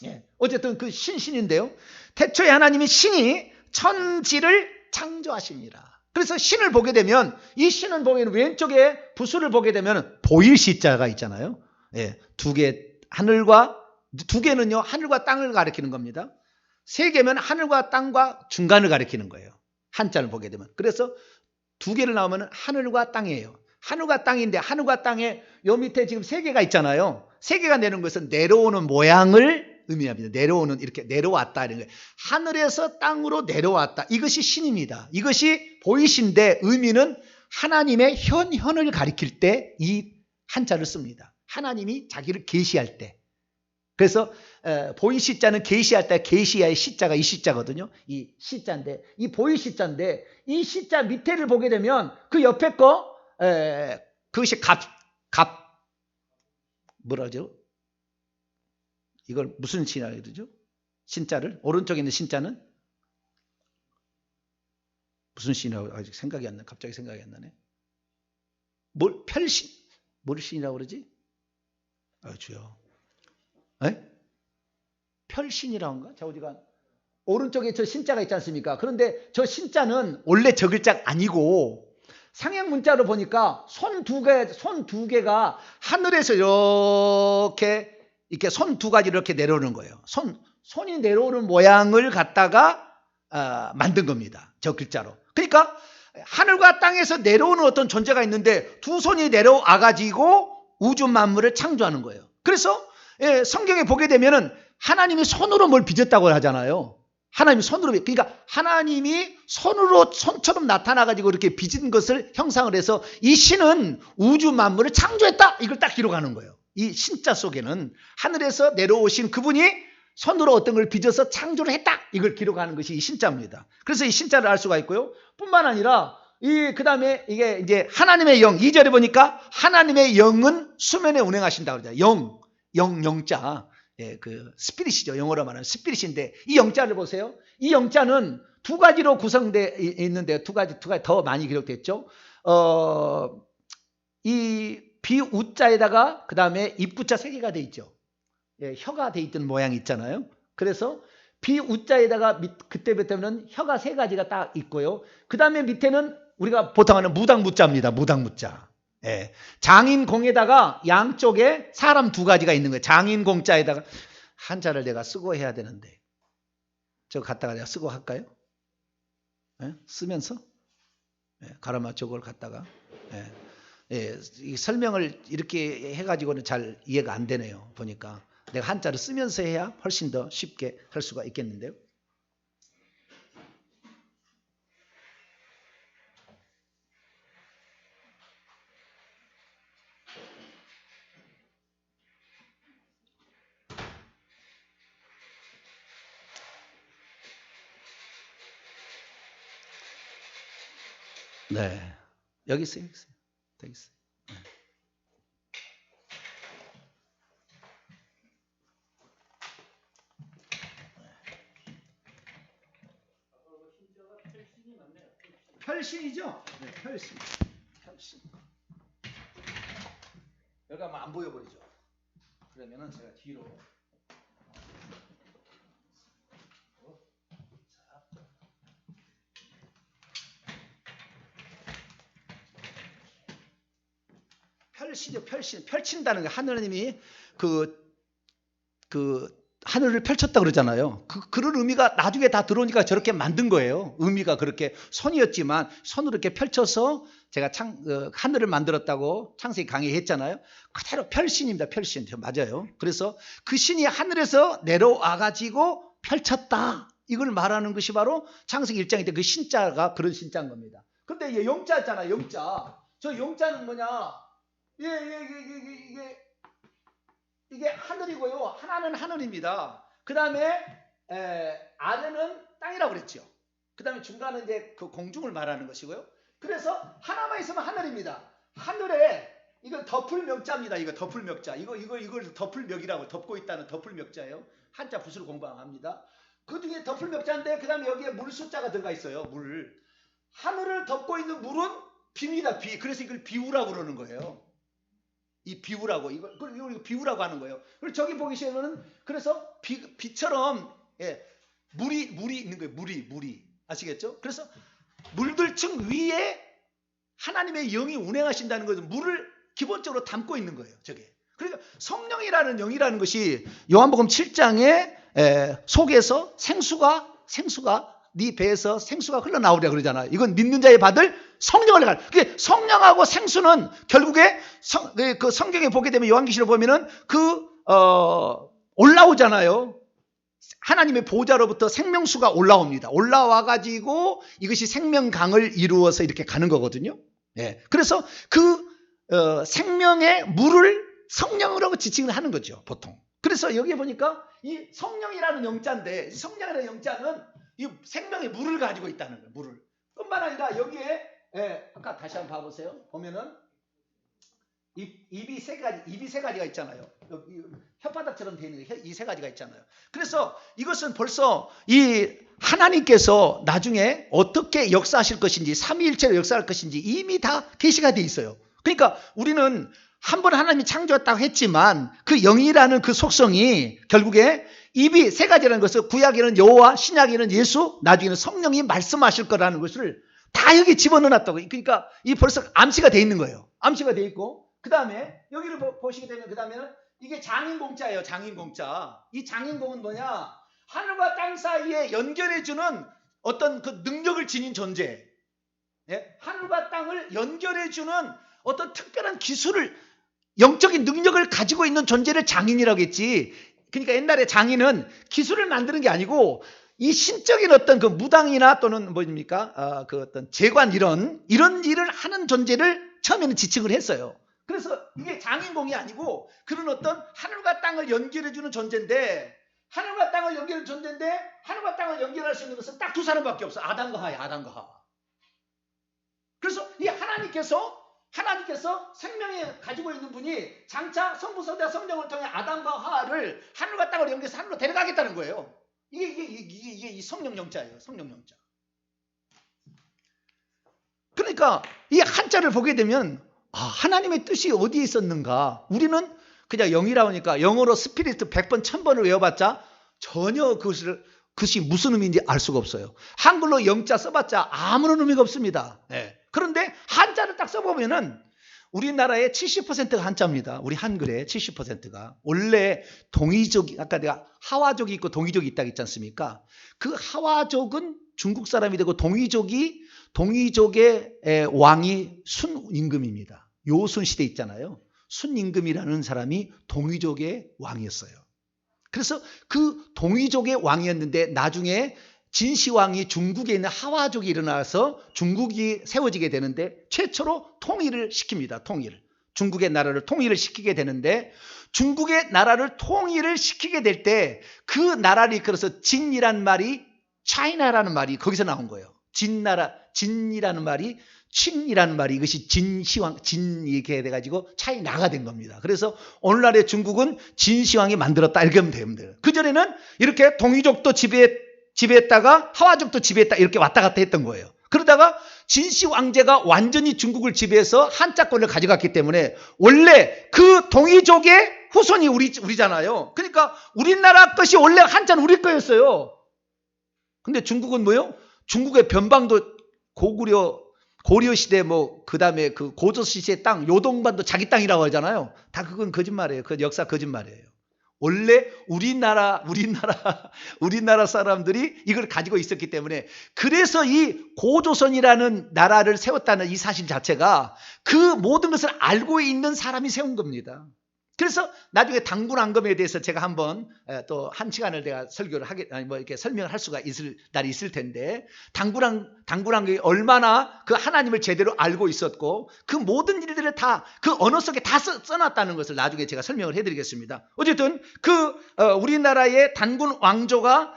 예. 어쨌든 그 신인데요. 태초에 하나님이 신이 천지를 창조하시니라. 그래서 신을 보게 되면 이 신은 보면 왼쪽에 부수를 보게 되면 보일 시자가 있잖아요. 예. 두 개는요 하늘과 땅을 가리키는 겁니다. 세 개면 하늘과 땅과 중간을 가리키는 거예요. 한자를 보게 되면. 그래서 두 개를 나오면 하늘과 땅이에요. 하늘과 땅인데 하늘과 땅에 요 밑에 지금 세 개가 있잖아요. 세 개가 내려오는 것은 내려오는 모양을 의미합니다. 내려오는, 이렇게 내려왔다 이런 거예요. 하늘에서 땅으로 내려왔다. 이것이 신입니다. 이것이 보이신데 의미는 하나님의 현현을 가리킬 때 이 한자를 씁니다. 하나님이 자기를 계시할 때. 그래서 보이시자는 계시할 때 계시야의 시자가 이 시자거든요. 이 시자인데, 이 보이시자인데 이 시자 밑에를 보게 되면 그 옆에 거 그것이 뭐라죠? 이걸 무슨 신이라고 그러죠? 신자를 오른쪽에 있는 신자는 무슨 신이라고 아직 생각이 안 나. 갑자기 생각이 안 나네. 별신? 뭘 신이라고 그러지? 주여. 별신이라고인가? 자, 어디가 오른쪽에 저 신자가 있지 않습니까? 그런데 저 신자는 원래 저 글자가 아니고 상형 문자로 보니까 손 두 개가 하늘에서 이렇게 손 두 가지 이렇게 내려오는 거예요. 손이 내려오는 모양을 갖다가 만든 겁니다. 저 글자로. 그러니까 하늘과 땅에서 내려오는 어떤 존재가 있는데 두 손이 내려와 가지고 우주 만물을 창조하는 거예요. 그래서 성경에 보게 되면은 하나님이 손으로 뭘 빚었다고 하잖아요. 하나님이 손으로, 그러니까 하나님이 손처럼 나타나 가지고 이렇게 빚은 것을 형상을 해서 이 신은 우주 만물을 창조했다. 이걸 딱 기록하는 거예요. 이 신자 속에는 하늘에서 내려오신 그분이 손으로 어떤 걸 빚어서 창조를 했다. 이걸 기록하는 것이 이 신자입니다. 그래서 이 신자를 알 수가 있고요. 뿐만 아니라 그 다음에 이게 이제 하나님의 영, 2절에 보니까 하나님의 영은 수면에 운행하신다고 그러잖아요. 영자. 그 스피릿이죠. 영어로 말하는 스피릿인데 이 영자를 보세요. 이 영자는 두 가지로 구성되어 있는데 두 가지 더 많이 기록됐죠. 이 비우자에다가 그 다음에 입구자 세 개가 돼 있죠. 혀가 돼 있던 모양이 있잖아요. 그래서 비우자에다가 그때부터는 혀가 세 가지가 딱 있고요. 그 다음에 밑에는 우리가 보통 하는 무당무자입니다. 무당무자. 장인공에다가 양쪽에 사람 두 가지가 있는 거예요. 장인공자에다가 한자를 내가 쓰고 해야 되는데 저거 갖다가 내가 쓰고 할까요? 쓰면서 가르마 저걸 갖다가 이 설명을 이렇게 해가지고는 잘 이해가 안 되네요. 보니까 내가 한자를 쓰면서 해야 훨씬 더 쉽게 할 수가 있겠는데요. 네, 여기 있어요. 여기 있어요. 펼신이죠? 네, 펼신. 여기가 아마 안 보여버리죠. 그러면은 제가 뒤로. 펼치죠, 펼친다는 게 하느님이 하늘을 펼쳤다 그러잖아요. 그런 의미가 나중에 다 들어오니까 저렇게 만든 거예요. 의미가 그렇게 손이었지만 손으로 이렇게 펼쳐서 제가 하늘을 만들었다고 창세기 강의했잖아요. 그대로 펼신입니다. 펼신. 맞아요. 그래서 그 신이 하늘에서 내려와 가지고 펼쳤다. 이걸 말하는 것이 바로 창세기 1장일 때 그 신자가 그런 신자인 겁니다. 근데 이게 영자잖아. 영자. 저 영자는 뭐냐? 이게 하늘이고요. 하나는 하늘입니다. 그 다음에 아래는 땅이라고 그랬죠. 그 다음에 중간은 이제 그 공중을 말하는 것이고요. 그래서 하나만 있으면 하늘입니다. 하늘에 이건 덮을명자입니다. 이거 덮을명자. 이걸 덮을명이라고 덮고 있다는 덮을명자예요. 한자 붓으로 공부합니다. 그 중에 덮을명자인데 그 다음에 여기에 물 숫자가 들어가 있어요. 물. 하늘을 덮고 있는 물은 비입니다. 비. 그래서 이걸 비우라고 그러는 거예요. 이 비우라고 이거 비우라고 하는 거예요. 그리고 저기 보시면은 그래서 비처럼 물이 있는 거예요. 물이 아시겠죠? 그래서 물들층 위에 하나님의 영이 운행하신다는 것은 물을 기본적으로 담고 있는 거예요. 저게. 그러니까 성령이라는 영이라는 것이 요한복음 7장에 속에서 생수가 네 배에서 생수가 흘러나오려 그러잖아요. 이건 믿는 자의 받을 성령을 갈. 그게 성령하고 생수는 결국에 그 성경에 보게 되면 요한계시록 보면은 올라오잖아요. 하나님의 보좌로부터 생명수가 올라옵니다. 올라와가지고 이것이 생명강을 이루어서 이렇게 가는 거거든요. 예. 그래서 생명의 물을 성령으로 지칭을 하는 거죠, 보통. 그래서 여기에 보니까 이 성령이라는 영자인데, 성령이라는 영자는 이 생명의 물을 가지고 있다는 거예요, 물을. 뿐만 아니라 여기에, 아까 다시 한번 봐보세요. 보면은, 입이 세 가지가 있잖아요. 여기 혓바닥처럼 되어 있는 이 세 가지가 있잖아요. 그래서 이것은 벌써 이 하나님께서 나중에 어떻게 역사하실 것인지, 삼위일체로 역사할 것인지 이미 다 계시가 돼 있어요. 그러니까 우리는 한 번 하나님이 창조했다고 했지만 그 영이라는 그 속성이 결국에 입이 세 가지라는 것을 구약에는 여호와, 신약에는 예수, 나중에는 성령이 말씀하실 거라는 것을 다 여기 집어넣어놨다고. 그러니까 이 벌써 암시가 돼 있는 거예요. 암시가 돼 있고, 그 다음에 여기를 보시게 되면 그 다음에는 이게 장인공자예요. 장인공자. 이 장인공은 뭐냐? 하늘과 땅 사이에 연결해주는 어떤 그 능력을 지닌 존재. 예? 하늘과 땅을 연결해주는 어떤 특별한 기술을, 영적인 능력을 가지고 있는 존재를 장인이라고 했지. 그러니까 옛날에 장인은 기술을 만드는 게 아니고 이 신적인 어떤 그 무당이나 또는 뭐입니까? 그 어떤 재관 이런 일을 하는 존재를 처음에는 지칭을 했어요. 그래서 이게 장인공이 아니고 그런 어떤 하늘과 땅을 연결해주는 존재인데, 하늘과 땅을 연결하는 존재인데 하늘과 땅을 연결할 수 있는 것은 딱 두 사람밖에 없어. 아담과 하야, 아담과 하와. 그래서 이 하나님께서 생명에 가지고 있는 분이 장차 성부, 성자, 성령을 통해 아담과 하와를 하늘과 땅을 연결해서 하늘로 데려가겠다는 거예요. 이게 이 성령 영자예요. 성령 영자. 그러니까 이 한자를 보게 되면 하나님의 뜻이 어디에 있었는가? 우리는 그냥 영이라고 하니까 영어로 스피리트 100번, 1000번을 외워봤자 전혀 그것이 무슨 의미인지 알 수가 없어요. 한글로 영자 써봤자 아무런 의미가 없습니다. 네. 그런데 한자를 딱 써보면은 우리나라의 70%가 한자입니다. 우리 한글의 70%가. 원래 동이족, 아까 내가 하와족이 있고 동이족이 있다고 했지 않습니까? 그 하와족은 중국 사람이 되고 동이족의 왕이 순임금입니다. 요순 시대 있잖아요. 순임금이라는 사람이 동이족의 왕이었어요. 그래서 그 동이족의 왕이었는데 나중에 진시황이 중국에 있는 하와족이 일어나서 중국이 세워지게 되는데 최초로 통일을 시킵니다. 중국의 나라를 통일을 시키게 되는데, 중국의 나라를 통일을 시키게 될 때 그 나라를 이끌어서 진이라는 말이 차이나라는 말이 거기서 나온 거예요. 진이라는 말이 칭이라는 말이, 이것이 진시황, 이렇게 돼가지고 차이나가 된 겁니다. 그래서 오늘날의 중국은 진시황이 만들었다 이렇게 하면 됩니다. 그전에는 이렇게 동이족도 지배했다가 하와족도 지배했다 이렇게 왔다 갔다 했던 거예요. 그러다가 진시 왕제가 완전히 중국을 지배해서 한자권을 가져갔기 때문에 원래 그 동이족의 후손이 우리잖아요. 그러니까 우리나라 것이 원래 한자는 우리 거였어요. 근데 중국은 뭐요? 중국의 변방도 고려 시대 그 다음에 그 고조 시대 땅, 요동반도 자기 땅이라고 하잖아요. 다 그건 거짓말이에요. 그 역사 거짓말이에요. 원래 우리나라 사람들이 이걸 가지고 있었기 때문에, 그래서 이 고조선이라는 나라를 세웠다는 이 사실 자체가 그 모든 것을 알고 있는 사람이 세운 겁니다. 그래서 나중에 당군왕검에 대해서 제가 한번 또 한 시간을 내가 설교를 이렇게 설명을 할 수가 있을 날이 있을 텐데, 당군왕검이 얼마나 그 하나님을 제대로 알고 있었고 그 모든 일들을 다 그 언어 속에 다 써놨다는 것을 나중에 제가 설명을 해드리겠습니다. 어쨌든 우리나라의 단군 왕조가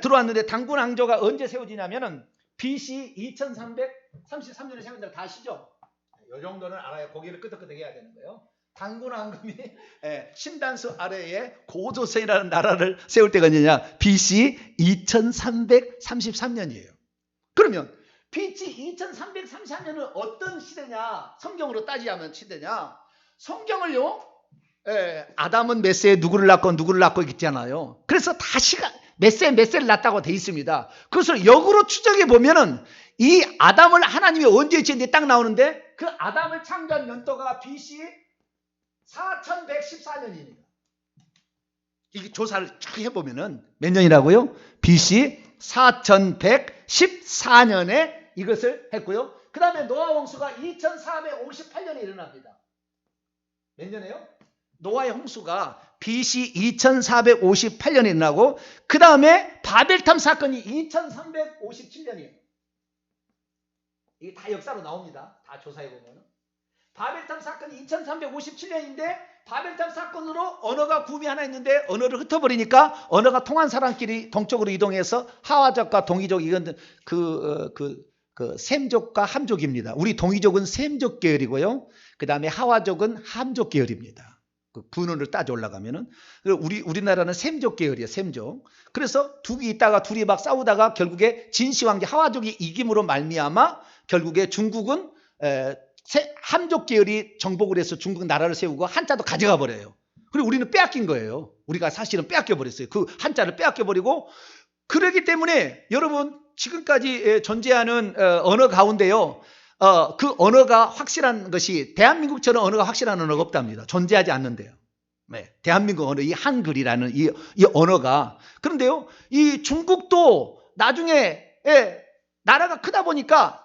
들어왔는데, 단군 왕조가 언제 세워지냐면은 BC 2333년에 세워진다고 다 아시죠? 이 정도는 알아야 고개를 끄덕끄덕 해야 되는 거예요. 당군왕금이 신단수 아래에 고조선이라는 나라를 세울 때가 언제냐? BC 2333년이에요. 그러면 BC 2333년은 어떤 시대냐? 성경으로 따지자면 시대냐? 성경을요, 아담은 몇 세에 누구를 낳고 있잖아요. 그래서 다 몇 세를 낳았다고 돼 있습니다. 그것을 역으로 추적해 보면은 이 아담을 하나님이 언제 지었는데 딱 나오는데, 그 아담을 창조한 연도가 BC 4114년입니다. 이게 조사를 쭉 해보면은 몇 년이라고요? BC 4114년. 14년에 이것을 했고요. 그 다음에 노아 홍수가 2458년에 일어납니다. 몇 년에요? 노아의 홍수가 BC 2458년에 일어나고 그 다음에 바벨탑 사건이 2357년이에요. 이게 다 역사로 나옵니다. 다 조사해보면. 바벨탑 사건이 2357년인데 바벨탑 사건으로 언어가 구음이 하나 있는데 언어를 흩어버리니까 언어가 통한 사람끼리 동쪽으로 이동해서 하와족과 동이족 이건 셈족과 함족입니다. 우리 동이족은 셈족 계열이고요. 그 다음에 하와족은 함족 계열입니다. 그 군원을 따져 올라가면은 우리나라는 셈족 계열이에요. 셈족. 그래서 둘이 있다가 둘이 막 싸우다가 결국에 진시황제 하와족이 이김으로 말미암아 결국에 중국은 함족 계열이 정복을 해서 중국 나라를 세우고 한자도 가져가 버려요. 그리고 우리는 빼앗긴 거예요. 우리가 사실은 빼앗겨 버렸어요. 그 한자를 빼앗겨 버리고 그러기 때문에 여러분 지금까지 존재하는 언어 가운데요. 그 언어가 확실한 것이 대한민국처럼 언어가 확실한 언어가 없답니다. 존재하지 않는데요. 네, 대한민국 언어 이 한글이라는 이 언어가 그런데요. 이 중국도 나중에 나라가 크다 보니까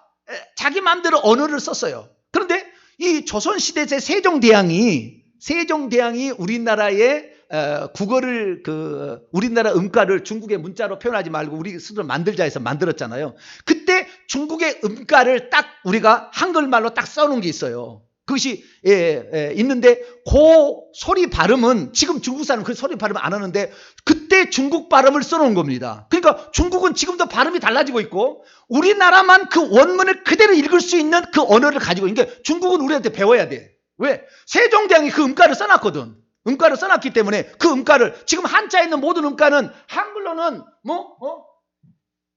자기 마음대로 언어를 썼어요. 그런데 이 조선시대 제 세종대왕이 우리나라의 국어를 우리나라 음가를 중국의 문자로 표현하지 말고 우리 스스로 만들자 해서 만들었잖아요. 그때 중국의 음가를 딱 우리가 한글말로 딱 써놓은 게 있어요. 그것이 있는데 그 소리 발음은 지금 중국 사람은 그 소리 발음 안 하는데 그때 중국 발음을 써놓은 겁니다. 그러니까 중국은 지금도 발음이 달라지고 있고 우리나라만 그 원문을 그대로 읽을 수 있는 그 언어를 가지고 있는 게 중국은 우리한테 배워야 돼. 왜? 세종대왕이 그 음가를 써놨거든. 음가를 써놨기 때문에 그 음가를 지금 한자에 있는 모든 음가는 한글로는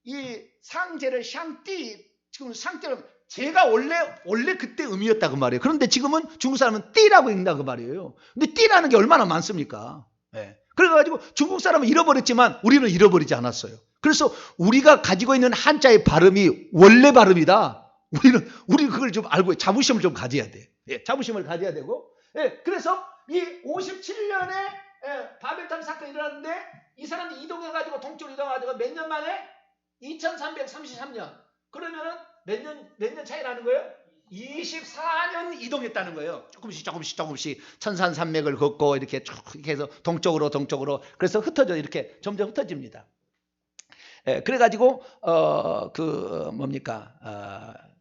이 상제를 샹띠 지금 상제를 제가 원래 그때 음이었다 그 말이에요. 그런데 지금은 중국 사람은 띠라고 읽는다 그 말이에요. 근데 띠라는 게 얼마나 많습니까? 네. 그래가지고 중국 사람은 잃어버렸지만 우리는 잃어버리지 않았어요. 그래서 우리가 가지고 있는 한자의 발음이 원래 발음이다. 우리 그걸 좀 알고 자부심을 좀 가져야 돼. 예, 자부심을 가져야 되고. 예, 그래서 이 57년에 바벨탑 사건이 일어났는데 이 사람이 이동해가지고 동쪽으로 이동해가지고 몇 년 만에 2333년. 그러면은 몇 년 차이 나는 거예요? 24년 이동했다는 거예요. 조금씩 천산산맥을 걷고 이렇게 쭉 이렇게 해서 동쪽으로 그래서 이렇게 점점 흩어집니다. 그래가지고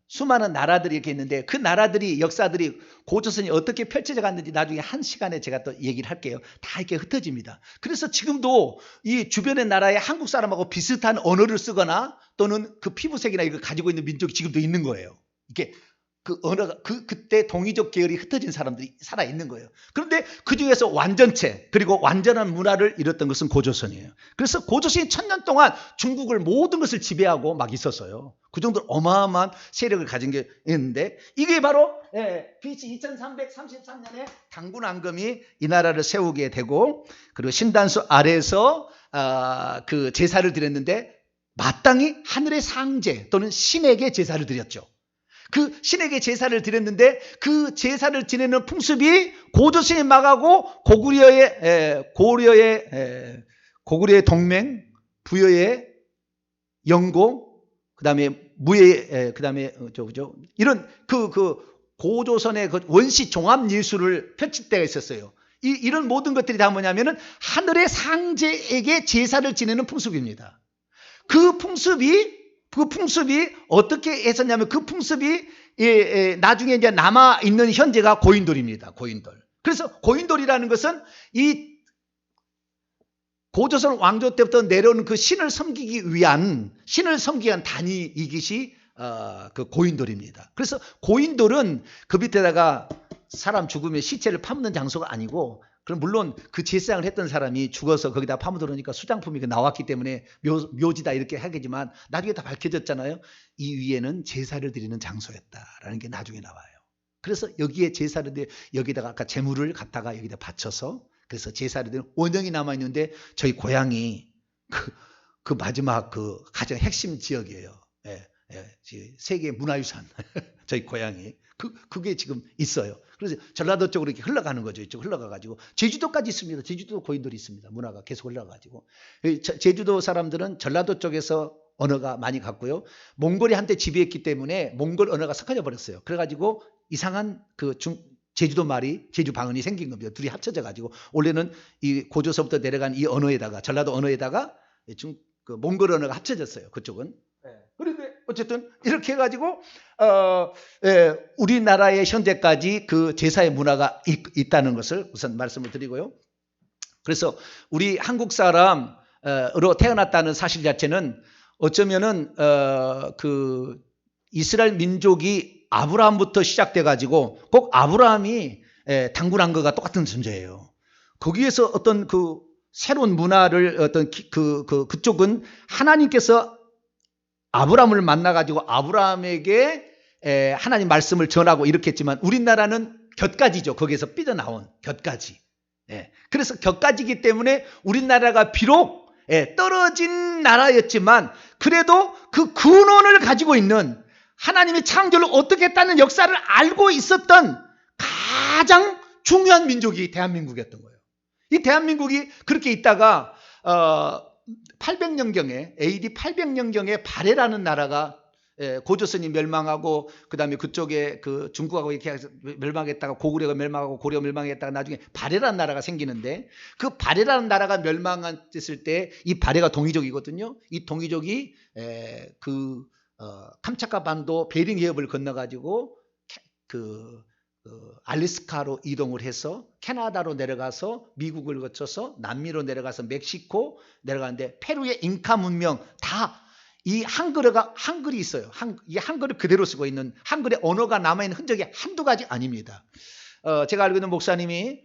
수많은 나라들이 이렇게 있는데 그 나라들이 역사들이 고조선이 어떻게 펼쳐져 갔는지 나중에 한 시간에 제가 또 얘기를 할게요. 다 이렇게 흩어집니다. 그래서 지금도 이 주변의 나라의 한국 사람하고 비슷한 언어를 쓰거나 또는 그 피부색이나 이걸 가지고 있는 민족이 지금도 있는 거예요. 이게 그 언어가 그때 동이족 계열이 흩어진 사람들이 살아 있는 거예요. 그런데 그 중에서 완전체 그리고 완전한 문화를 이뤘던 것은 고조선이에요. 그래서 고조선이 1000년 동안 중국을 모든 것을 지배하고 막 있었어요. 그 정도로 어마어마한 세력을 가진 게 있는데 이게 바로 BC 2333년에 당군왕금이 이 나라를 세우게 되고 그리고 신단수 아래에서 그 제사를 드렸는데 마땅히 하늘의 상제 또는 신에게 제사를 드렸죠. 그 신에게 제사를 드렸는데 그 제사를 지내는 풍습이 고조선이 막하고 고구려의 동맹, 부여의 영고, 그다음에 무예, 그다음에 이런 그 고조선의 그 원시 종합 예술을 펼칠 때가 있었어요. 이런 모든 것들이 다 뭐냐면은 하늘의 상제에게 제사를 지내는 풍습입니다. 그 풍습이 어떻게 했었냐면 그 풍습이 나중에 이제 남아 있는 현재가 고인돌입니다. 고인돌. 그래서 고인돌이라는 것은 이 고조선 왕조 때부터 내려오는 그 신을 섬기기 위한 단위 이것이 그 고인돌입니다. 그래서 고인돌은 그 밑에다가 사람 죽으면 시체를 파묻는 장소가 아니고 그럼 물론 그 제사장을 했던 사람이 죽어서 거기다 파묻으니까 수장품이 나왔기 때문에 묘지다 이렇게 하겠지만 나중에 다 밝혀졌잖아요. 이 위에는 제사를 드리는 장소였다라는 게 나중에 나와요. 그래서 여기에 제사를 여기다가 아까 제물을 갖다가 여기다 바쳐서 그래서 제사를 드리는 원형이 남아있는데 저희 고향이 그 마지막 그 가장 핵심 지역이에요. 세계 문화유산 저희 고향이. 그게 지금 있어요. 그래서 전라도 쪽으로 이렇게 흘러가는 거죠. 이쪽 흘러가가지고 제주도까지 있습니다. 제주도 고인돌이 있습니다. 문화가 계속 흘러가가지고 제주도 사람들은 전라도 쪽에서 언어가 많이 갔고요. 몽골이 한때 지배했기 때문에 몽골 언어가 섞어져 버렸어요. 그래가지고 이상한 제주도 말이 제주 방언이 생긴 겁니다. 둘이 합쳐져 가지고 원래는 이 고조서부터 내려간 이 언어에다가 전라도 언어에다가 그 몽골 언어가 합쳐졌어요. 그쪽은. 그런데 어쨌든 이렇게 해가지고 우리나라의 현재까지 그 제사의 문화가 있다는 것을 우선 말씀을 드리고요. 그래서 우리 한국 사람으로 태어났다는 사실 자체는 어쩌면은 그 이스라엘 민족이 아브라함부터 시작돼 가지고 꼭 아브라함이 당군한 것과 똑같은 존재예요. 거기에서 어떤 그 새로운 문화를 어떤 그쪽은 하나님께서 아브라함을 만나 가지고 아브라함에게 하나님 말씀을 전하고 이렇게 했지만 우리나라는 곁가지죠. 거기에서 삐져나온 곁가지. 그래서 곁가지이기 때문에 우리나라가 비록 떨어진 나라였지만 그래도 그 근원을 가지고 있는 하나님의 창조를 어떻게 했다는 역사를 알고 있었던 가장 중요한 민족이 대한민국이었던 거예요. 이 대한민국이 그렇게 있다가 800년경에 AD 800년경에 발해라는 나라가 고조선이 멸망하고 그다음에 그쪽에 그 중국하고 이렇게 멸망했다가 고구려가 멸망하고 고려 멸망했다가 나중에 발해라는 나라가 생기는데 그 발해라는 나라가 멸망했을 때 이 발해가 동이족이거든요. 이 동이족이 캄차카 반도 베링 해협을 건너가지고 알래스카로 이동을 해서 캐나다로 내려가서 미국을 거쳐서 남미로 내려가서 멕시코 내려가는데 페루의 잉카 문명 다 이 한글이 있어요. 이 한글을 그대로 쓰고 있는 한글의 언어가 남아있는 흔적이 한두 가지 아닙니다. 제가 알고 있는 목사님이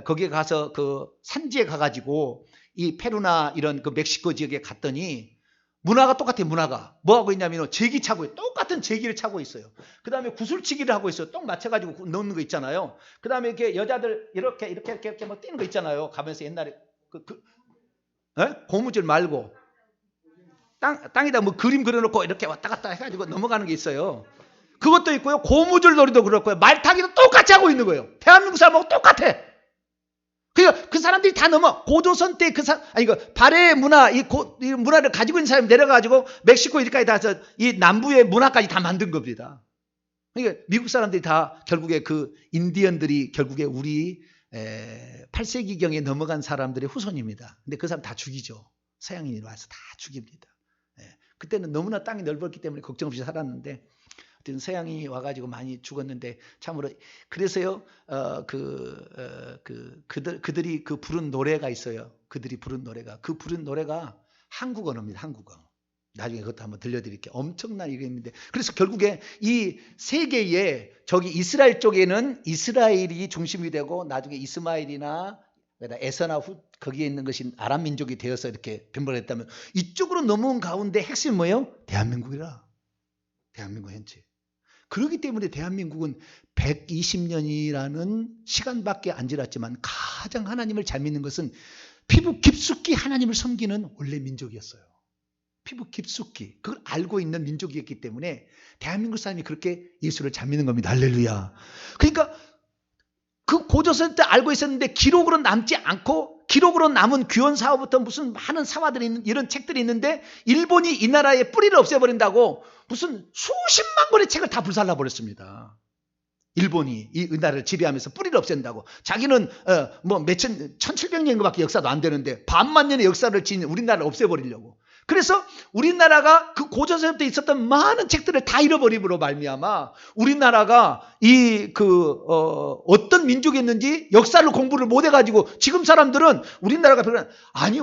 거기에 가서 그 산지에 가가지고 이 페루나 이런 그 멕시코 지역에 갔더니 문화가 똑같아요. 문화가 뭐 하고 있냐면 제기 차고 똑같은 제기를 차고 있어요. 그 다음에 구슬치기를 하고 있어요. 똥 맞춰가지고 넣는 거 있잖아요. 그 다음에 이렇게 여자들 이렇게 뭐 뛰는 거 있잖아요. 가면서 옛날에 고무줄 말고 땅에다 뭐 그림 그려놓고 이렇게 왔다 갔다 해가지고 넘어가는 게 있어요. 그것도 있고요. 고무줄 놀이도 그렇고요. 말타기도 똑같이 하고 있는 거예요. 대한민국 사람하고 똑같아. 그러니까 그 사람들이 다 넘어. 고조선 때 발해의 문화, 이 문화를 가지고 있는 사람이 내려가지고 멕시코 이렇게까지 다 해서 이 남부의 문화까지 다 만든 겁니다. 그러니까 미국 사람들이 다 결국에 그 인디언들이 결국에 우리 8세기경에 넘어간 사람들의 후손입니다. 근데 그 사람 다 죽이죠. 서양인이 와서 다 죽입니다. 그때는 너무나 땅이 넓었기 때문에 걱정 없이 살았는데 서양인이 와가지고 많이 죽었는데 참으로 그래서요 그들이 그 부른 노래가 있어요. 그들이 부른 노래가 한국 언어입니다. 한국어. 나중에 그것도 한번 들려드릴게요. 엄청난 일이 있는데 그래서 결국에 이 세계에 저기 이스라엘 쪽에는 이스라엘이 중심이 되고 나중에 이스마엘이나 에서나 거기에 있는 것이 아람 민족이 되어서 이렇게 변발했다면 이쪽으로 넘어온 가운데 핵심이 뭐예요? 대한민국이라. 대한민국 현재. 그렇기 때문에 대한민국은 120년이라는 시간밖에 안 지났지만 가장 하나님을 잘 믿는 것은 피부 깊숙이 하나님을 섬기는 원래 민족이었어요. 피부 깊숙이 그걸 알고 있는 민족이었기 때문에 대한민국 사람이 그렇게 예수를 잘 믿는 겁니다. 할렐루야. 그러니까 그 고조선 때 알고 있었는데 기록으로 남지 않고 기록으로 남은 규현사화부터 무슨 많은 사화들이 있는 이런 책들이 있는데 일본이 이 나라의 뿌리를 없애버린다고 무슨 수십만 권의 책을 다 불살라 버렸습니다. 일본이 이 나라를 지배하면서 뿌리를 없앤다고. 자기는 뭐 1700년밖에 역사도 안 되는데 반만 년의 역사를 지닌 우리나라를 없애버리려고. 그래서 우리나라가 그 고조선부터 있었던 많은 책들을 다 잃어버림으로 말미암아 우리나라가 어떤 민족이었는지 역사를 공부를 못 해가지고 지금 사람들은 우리나라가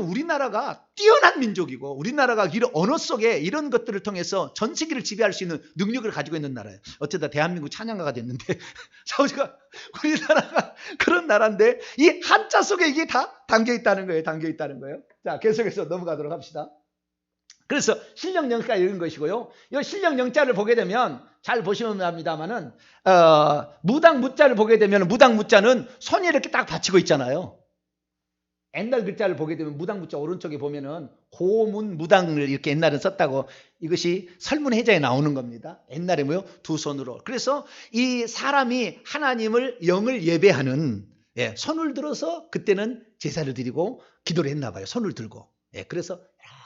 우리나라가 뛰어난 민족이고 우리나라가 이런 언어 속에 이런 것들을 통해서 전 세계를 지배할 수 있는 능력을 가지고 있는 나라예요. 어쩌다 대한민국 찬양가가 됐는데 우리나라가 그런 나라인데 이 한자 속에 이게 다 담겨 있다는 거예요. 자, 계속해서 넘어가도록 합시다. 그래서 신령영자 읽은 것이고요. 이 신령영자를 보게 되면 잘 보시면 합니다만은 무당 무자를 보게 되면 무당 무자는 손이 이렇게 딱 받치고 있잖아요. 옛날 글자를 보게 되면 무당부자 오른쪽에 보면은 고문 무당을 이렇게 옛날에 썼다고 이것이 설문해자에 나오는 겁니다. 옛날에 뭐요? 두 손으로. 그래서 이 사람이 하나님을 영을 예배하는 손을 들어서 그때는 제사를 드리고 기도를 했나 봐요. 손을 들고. 그래서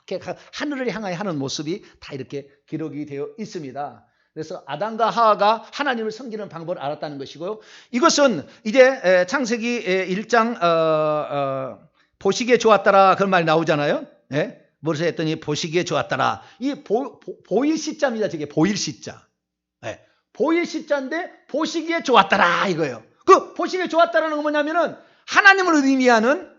이렇게 하늘을 향하여 하는 모습이 다 이렇게 기록이 되어 있습니다. 그래서 아담과 하와가 하나님을 섬기는 방법을 알았다는 것이고요. 이것은 이제 창세기 1장 보시기에 좋았더라 그런 말이 나오잖아요. 뭐를 했더니 보시기에 좋았더라. 이 보일 시자입니다. 저게 보일 시자. 보일 시자인데 보시기에 좋았더라 이거예요. 그 보시기에 좋았다라는 건 뭐냐면은 하나님을 의미하는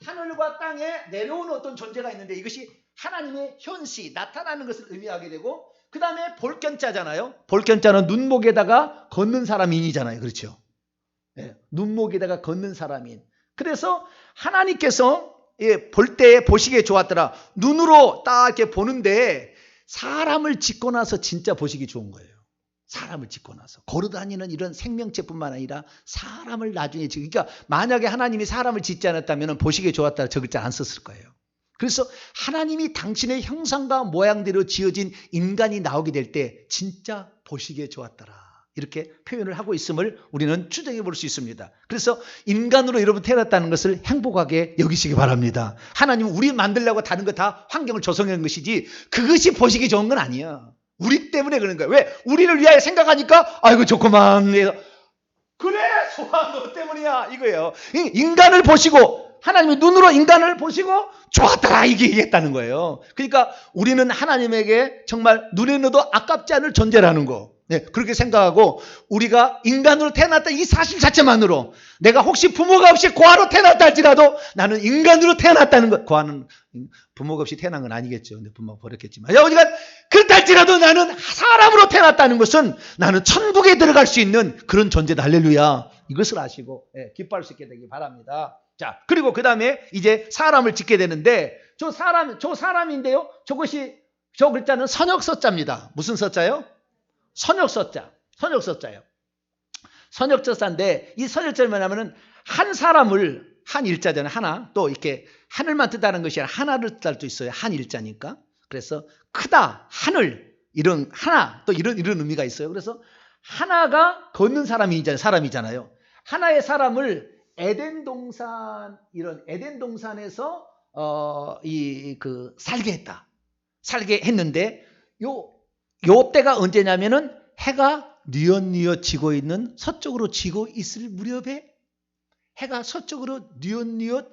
하늘과 땅에 내려오는 어떤 존재가 있는데 이것이 하나님의 현시 나타나는 것을 의미하게 되고 그 다음에 볼견자잖아요. 볼견자는 눈목에다가 걷는 사람인이잖아요. 그렇죠. 눈목에다가 걷는 사람인. 그래서 하나님께서 볼 때 보시기에 좋았더라. 눈으로 딱 이렇게 보는데 사람을 짓고 나서 진짜 보시기 좋은 거예요. 사람을 짓고 나서 걸어다니는 이런 생명체뿐만 아니라 사람을 나중에 그러니까 만약에 하나님이 사람을 짓지 않았다면 보시기에 좋았다 저 글자 안 썼을 거예요. 그래서 하나님이 당신의 형상과 모양대로 지어진 인간이 나오게 될 때 진짜 보시기에 좋았더라 이렇게 표현을 하고 있음을 우리는 추정해 볼 수 있습니다. 그래서 인간으로 여러분 태어났다는 것을 행복하게 여기시기 바랍니다. 하나님은 우리 만들려고 다른 거 다 환경을 조성하는 것이지 그것이 보시기 좋은 건 아니에요. 우리 때문에 그런 거예요. 왜? 우리를 위하여 생각하니까 아이고 좋구만. 그래 소아 너 때문이야 이거예요. 인간을 보시고 하나님의 눈으로 인간을 보시고 좋았더라 이게 얘기했다는 거예요. 그러니까 우리는 하나님에게 정말 눈에 넣어도 아깝지 않을 존재라는 거. 그렇게 생각하고 우리가 인간으로 태어났다 이 사실 자체만으로 내가 혹시 부모가 없이 고아로 태어났다 할지라도 나는 인간으로 태어났다는 것. 고아는 부모가 없이 태어난 건 아니겠죠. 근데 부모가 버렸겠지만 어디가 그렇다 할지라도 나는 사람으로 태어났다는 것은 나는 천국에 들어갈 수 있는 그런 존재다. 할렐루야. 이것을 아시고 기뻐할 수 있게 되기 바랍니다. 자, 그리고 그 다음에 이제 사람을 짓게 되는데 저 사람인데요. 저 글자는 선역서자입니다. 무슨 서자요? 선역서자예요. 선역서자인데 이 선역자는 뭐냐면은 한 사람을 한 일자잖아요. 하나 또 이렇게 하늘만 뜻하는 것이 아니라 하나를 뜻할 수 있어요. 한 일자니까. 그래서 크다, 하늘 이런 하나 또 이런 의미가 있어요. 그래서 하나가 걷는 사람이잖아요. 하나의 사람을 에덴 동산에서 살게 했는데 요 때가 언제냐면은 해가 뉘엿뉘엿 지고 있는 서쪽으로 지고 있을 무렵에 해가 서쪽으로 뉘엿뉘엿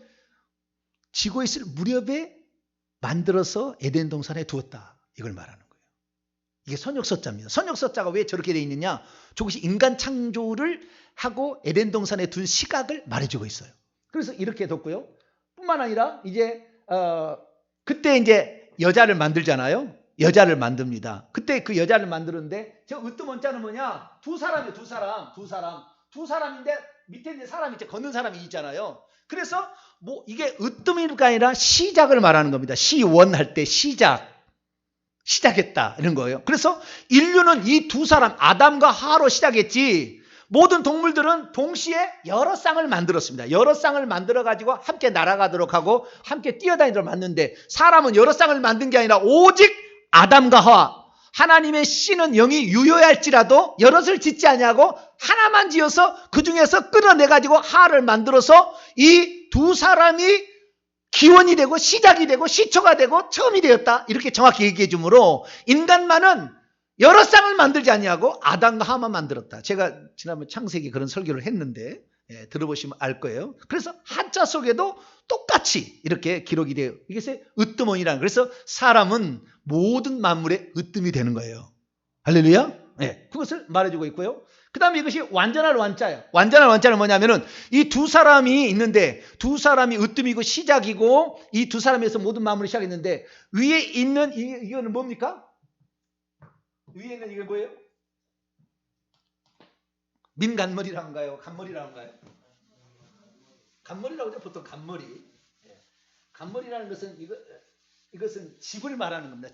지고 있을 무렵에 만들어서 에덴 동산에 두었다. 이걸 말하는 거예요. 이게 선역서자입니다. 선역서자가 왜 저렇게 돼 있느냐? 저것이 인간 창조를 하고 에덴 동산에 둔 시각을 말해주고 있어요. 그래서 이렇게 뒀고요. 뿐만 아니라 이제 그때 이제 여자를 만들잖아요. 여자를 만듭니다. 그때 그 여자를 만드는데 저 으뜸원자는 뭐냐? 두 사람인데 밑에 있는 사람이 이제 걷는 사람이 있잖아요. 그래서 뭐 이게 으뜸이가 아니라 시작을 말하는 겁니다. 시원할 때 시작했다 이런 거예요. 그래서 인류는 이 두 사람 아담과 하와로 시작했지 모든 동물들은 동시에 여러 쌍을 만들었습니다. 여러 쌍을 만들어 가지고 함께 날아가도록 하고 함께 뛰어다니도록 만드는데 사람은 여러 쌍을 만든 게 아니라 오직 아담과 하와 하나님의 씨는 영이 유효할지라도 여럿을 짓지 아니하고 하나만 지어서 그 중에서 끌어내 가지고 하와를 만들어서 이 두 사람이 기원이 되고 시작이 되고 시초가 되고 처음이 되었다. 이렇게 정확히 얘기해 주므로 인간만은 여러 쌍을 만들지 아니하고 아담과 하와만 만들었다. 제가 지난번 창세기 그런 설교를 했는데 들어보시면 알 거예요. 그래서 한자 속에도 똑같이 이렇게 기록이 돼요. 이것이 으뜸원이라는. 그래서 사람은 모든 만물의 으뜸이 되는 거예요. 할렐루야. 그것을 말해주고 있고요. 그 다음에 이것이 완전할 완자예요. 완전할 완자는 뭐냐면은 이 두 사람이 있는데 두 사람이 으뜸이고 시작이고 이 두 사람에서 모든 만물이 시작했는데 위에 있는 이거는 뭡니까? 위에 있는 이게 뭐예요? 민간머리라는가요? 간머리라는가요? 간머리라고 하죠. 보통 간머리. 간머리라는 것은 이것은 집을 말하는 겁니다.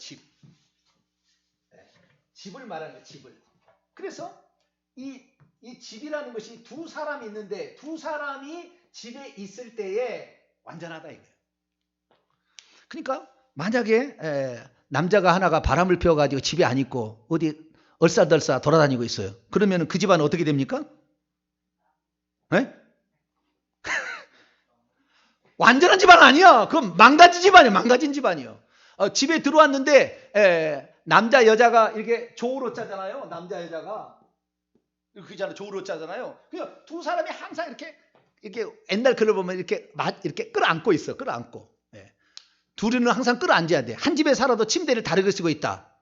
집을 말하는 거예요. 집을. 그래서 이 집이라는 것이 두 사람이 있는데 두 사람이 집에 있을 때에 완전하다 이거예요. 그러니까 만약에 남자가 하나가 바람을 피워가지고 집에 안 있고 어디 얼싸덜싸 돌아다니고 있어요. 그러면 그 집안은 어떻게 됩니까? 네? 완전한 집안 아니야. 그건 망가진 집안이야. 망가진 집안이요. 집에 들어왔는데 남자 여자가 이렇게 조우로 짜잖아요. 남자 여자가 그잖아 조우로 짜잖아요. 그냥 두 사람이 항상 이렇게 옛날 글을 보면 이렇게 끌어안고 있어. 끌어안고. 둘이는 항상 끌어앉아야 돼. 한 집에 살아도 침대를 다르게 쓰고 있다.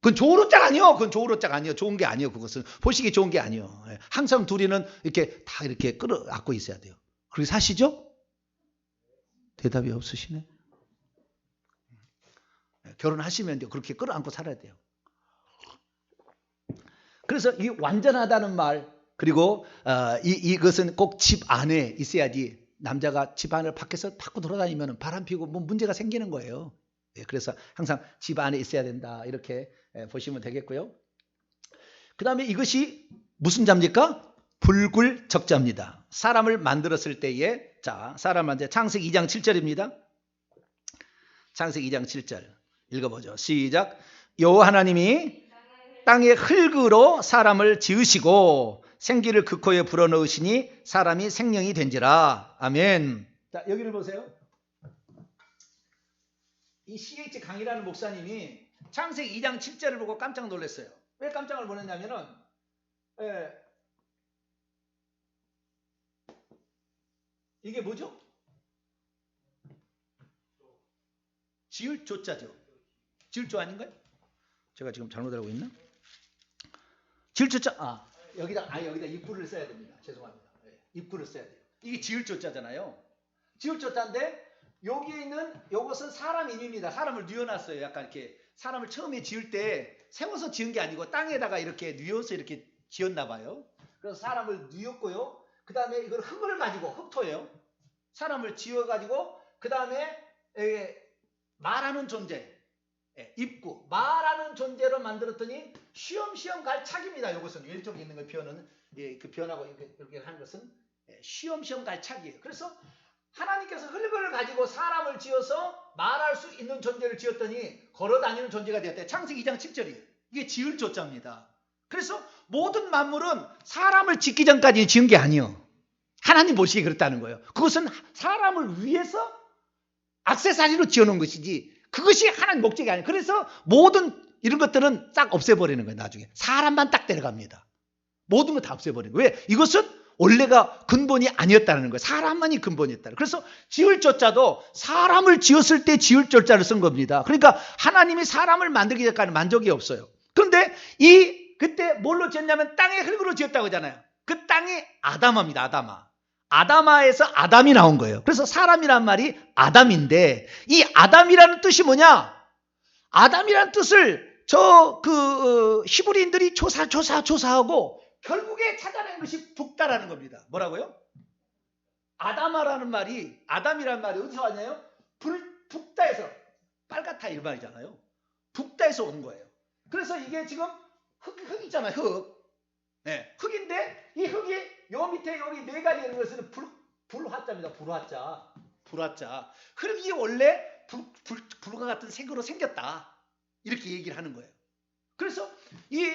그건 조우로짝 아니요. 그건 조우로짝 아니요. 좋은 게 아니요. 그것은 보시기 좋은 게 아니요. 항상 둘이는 이렇게 다 이렇게 끌어안고 있어야 돼요. 그렇게 사시죠? 대답이 없으시네. 결혼하시면 그렇게 끌어안고 살아야 돼요. 그래서 이 완전하다는 말 그리고 이것은 꼭 집 안에 있어야지 남자가 집 안을 밖에서 자꾸 돌아다니면 바람 피고 뭐 문제가 생기는 거예요. 그래서 항상 집 안에 있어야 된다 이렇게 보시면 되겠고요. 그 다음에 이것이 무슨 자입니까? 불굴적자입니다. 사람을 만들었을 때에 자 사람 만들 창세기 2장 7절입니다. 창세기 2장 7절 읽어보죠. 시작. 여호와 하나님이 땅의 흙으로 사람을 지으시고 생기를 그 코에 불어넣으시니 사람이 생명이 된지라. 아멘. 자 여기를 보세요. 이 C.H. 강이라는 목사님이 창세기 2장 7절을 보고 깜짝 놀랐어요. 왜 깜짝을 놀랐냐면은 이게 뭐죠? 지을 조자죠. 지을 조 아닌가요? 제가 지금 잘못 알고 있나? 지을 조자. 여기다 입구를 써야 됩니다. 죄송합니다. 입구를 써야 돼요. 이게 지을 조자잖아요. 지을 조자인데 여기 있는 요것은 사람 이름입니다. 사람을 뉘어놨어요. 약간 이렇게 사람을 처음에 지을 때 세워서 지은 게 아니고 땅에다가 이렇게 뉘어서 이렇게 지었나 봐요. 그래서 사람을 뉘었고요. 그 다음에 이걸 흙을 가지고 흙토예요. 사람을 지어가지고 그 다음에 말하는 존재 입구 말하는 존재로 만들었더니 쉬엄쉬엄 갈 착입니다. 이것은 왼쪽에 있는 걸 표현은 그 변하고 이렇게 하는 것은 쉬엄쉬엄 갈 착이에요. 그래서 하나님께서 흙을 가지고 사람을 지어서 말할 수 있는 존재를 지었더니 걸어다니는 존재가 되었대. 창세기 2장 7절이에요. 이게 지을 조자입니다. 그래서 모든 만물은 사람을 짓기 전까지 지은 게 아니에요. 하나님 보시기에 그렇다는 거예요. 그것은 사람을 위해서 액세서리로 지어놓은 것이지 그것이 하나님 목적이 아니에요. 그래서 모든 이런 것들은 싹 없애버리는 거예요. 나중에 사람만 딱 데려갑니다. 모든 거 다 없애버리는 거예요. 왜? 이것은 원래가 근본이 아니었다는 거예요. 사람만이 근본이었다. 그래서 지을 조자도 사람을 지었을 때 지을 조자를 쓴 겁니다. 그러니까 하나님이 사람을 만들기 전까지 만족이 없어요. 그런데 그때 뭘로 지었냐면 땅의 흙으로 지었다고 하잖아요. 그 땅이 아담아입니다. 아담아에서 아담이 나온 거예요. 그래서 사람이란 말이 아담인데 이 아담이라는 뜻이 뭐냐? 아담이라는 뜻을 히브리인들이 조사하고 결국에 찾아낸 것이 북다라는 겁니다. 뭐라고요? 아담이라는 말이 어디서 왔냐요? 북다에서 빨갛다 이 말이잖아요. 북다에서 온 거예요. 그래서 이게 지금 흙 있잖아요. 흙인데 이 흙이 요 밑에 여기 네 가지 있는 것은 불화자입니다. 불화자. 흙이 원래 불과 같은 색으로 생겼다. 이렇게 얘기를 하는 거예요. 그래서 이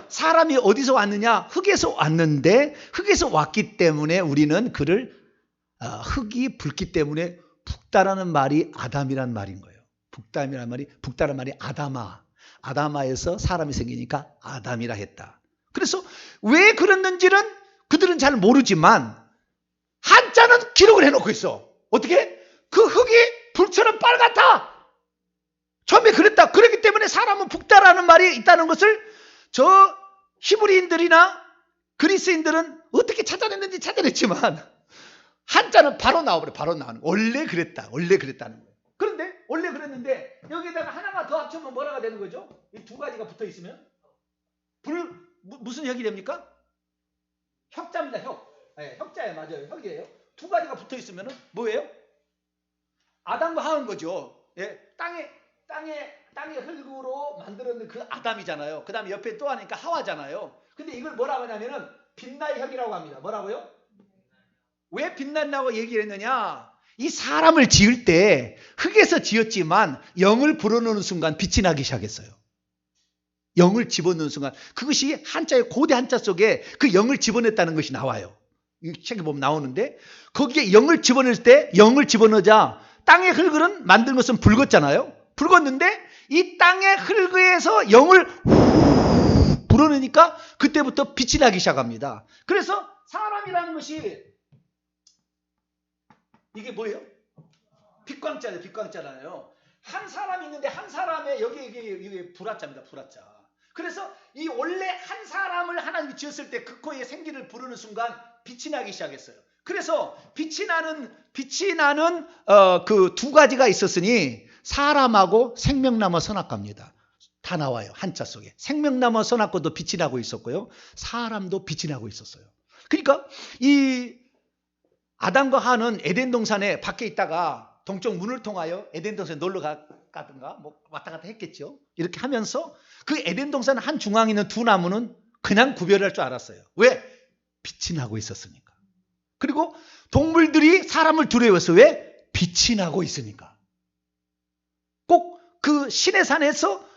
사람이 어디서 왔느냐? 흙에서 왔는데 흙에서 왔기 때문에 우리는 그를 흙이 붉기 때문에 북다라는 말이 아담이란 말인 거예요. 북다라는 말이 아담아에서 사람이 생기니까 아담이라 했다. 그래서 왜 그랬는지는 그들은 잘 모르지만 한자는 기록을 해놓고 있어. 어떻게? 그 흙이 불처럼 빨갛다. 처음에 그랬다. 그렇기 때문에 사람은 북다라는 말이 있다는 것을 저 히브리인들이나 그리스인들은 어떻게 찾아냈는지 찾아냈지만 한자는 바로 나와버려. 바로 나오는 거예요. 원래 그랬다는 거예요. 그런데 원래 그랬는데 여기다가 하나가 더 합치면 뭐라가 되는 거죠? 이 두 가지가 붙어 있으면 무슨 혁이 됩니까? 혁자입니다. 혁자예요. 맞아요. 혁이에요. 두 가지가 붙어 있으면 뭐예요? 아담과 하와인 거죠. 땅의 흙으로 만들었는 그 아담이잖아요. 그 다음에 옆에 또 하니까 하와잖아요. 근데 이걸 뭐라고 하냐면은 빛나의 혁이라고 합니다. 뭐라고요? 왜 빛난다고 얘기를 했느냐? 이 사람을 지을 때 흙에서 지었지만 영을 불어넣는 순간 빛이 나기 시작했어요. 영을 집어넣는 순간 그것이 한자의 고대 한자 속에 그 영을 집어넣었다는 것이 나와요. 이 책에 보면 나오는데 거기에 영을 집어넣을 때 영을 집어넣자 땅의 흙을 만든 것은 붉었잖아요. 붉었는데 이 땅의 흙에서 영을 불어넣으니까 그때부터 빛이 나기 시작합니다. 그래서 사람이라는 것이 이게 뭐예요? 빛광자예요. 빛광자잖아요. 한 사람이 있는데 한 사람의 여기 이게 불화자입니다. 불화자. 그래서 이 원래 한 사람을 하나님이 지었을 때 그 코에 생기를 부르는 순간 빛이 나기 시작했어요. 그래서 빛이 나는 그 두 가지가 있었으니 사람하고 생명나무 선악과입니다. 다 나와요. 한자 속에. 생명나무 선악과도 빛이 나고 있었고요. 사람도 빛이 나고 있었어요. 그러니까 이 아담과 하와는 에덴 동산에 밖에 있다가 동쪽 문을 통하여 에덴 동산에 놀러 가든가 뭐 왔다 갔다 했겠죠. 이렇게 하면서 그 에덴 동산 한 중앙에 있는 두 나무는 그냥 구별할 줄 알았어요. 왜? 빛이 나고 있었으니까. 그리고 동물들이 사람을 두려워해서 왜? 빛이 나고 있으니까. 꼭 그 시내산에서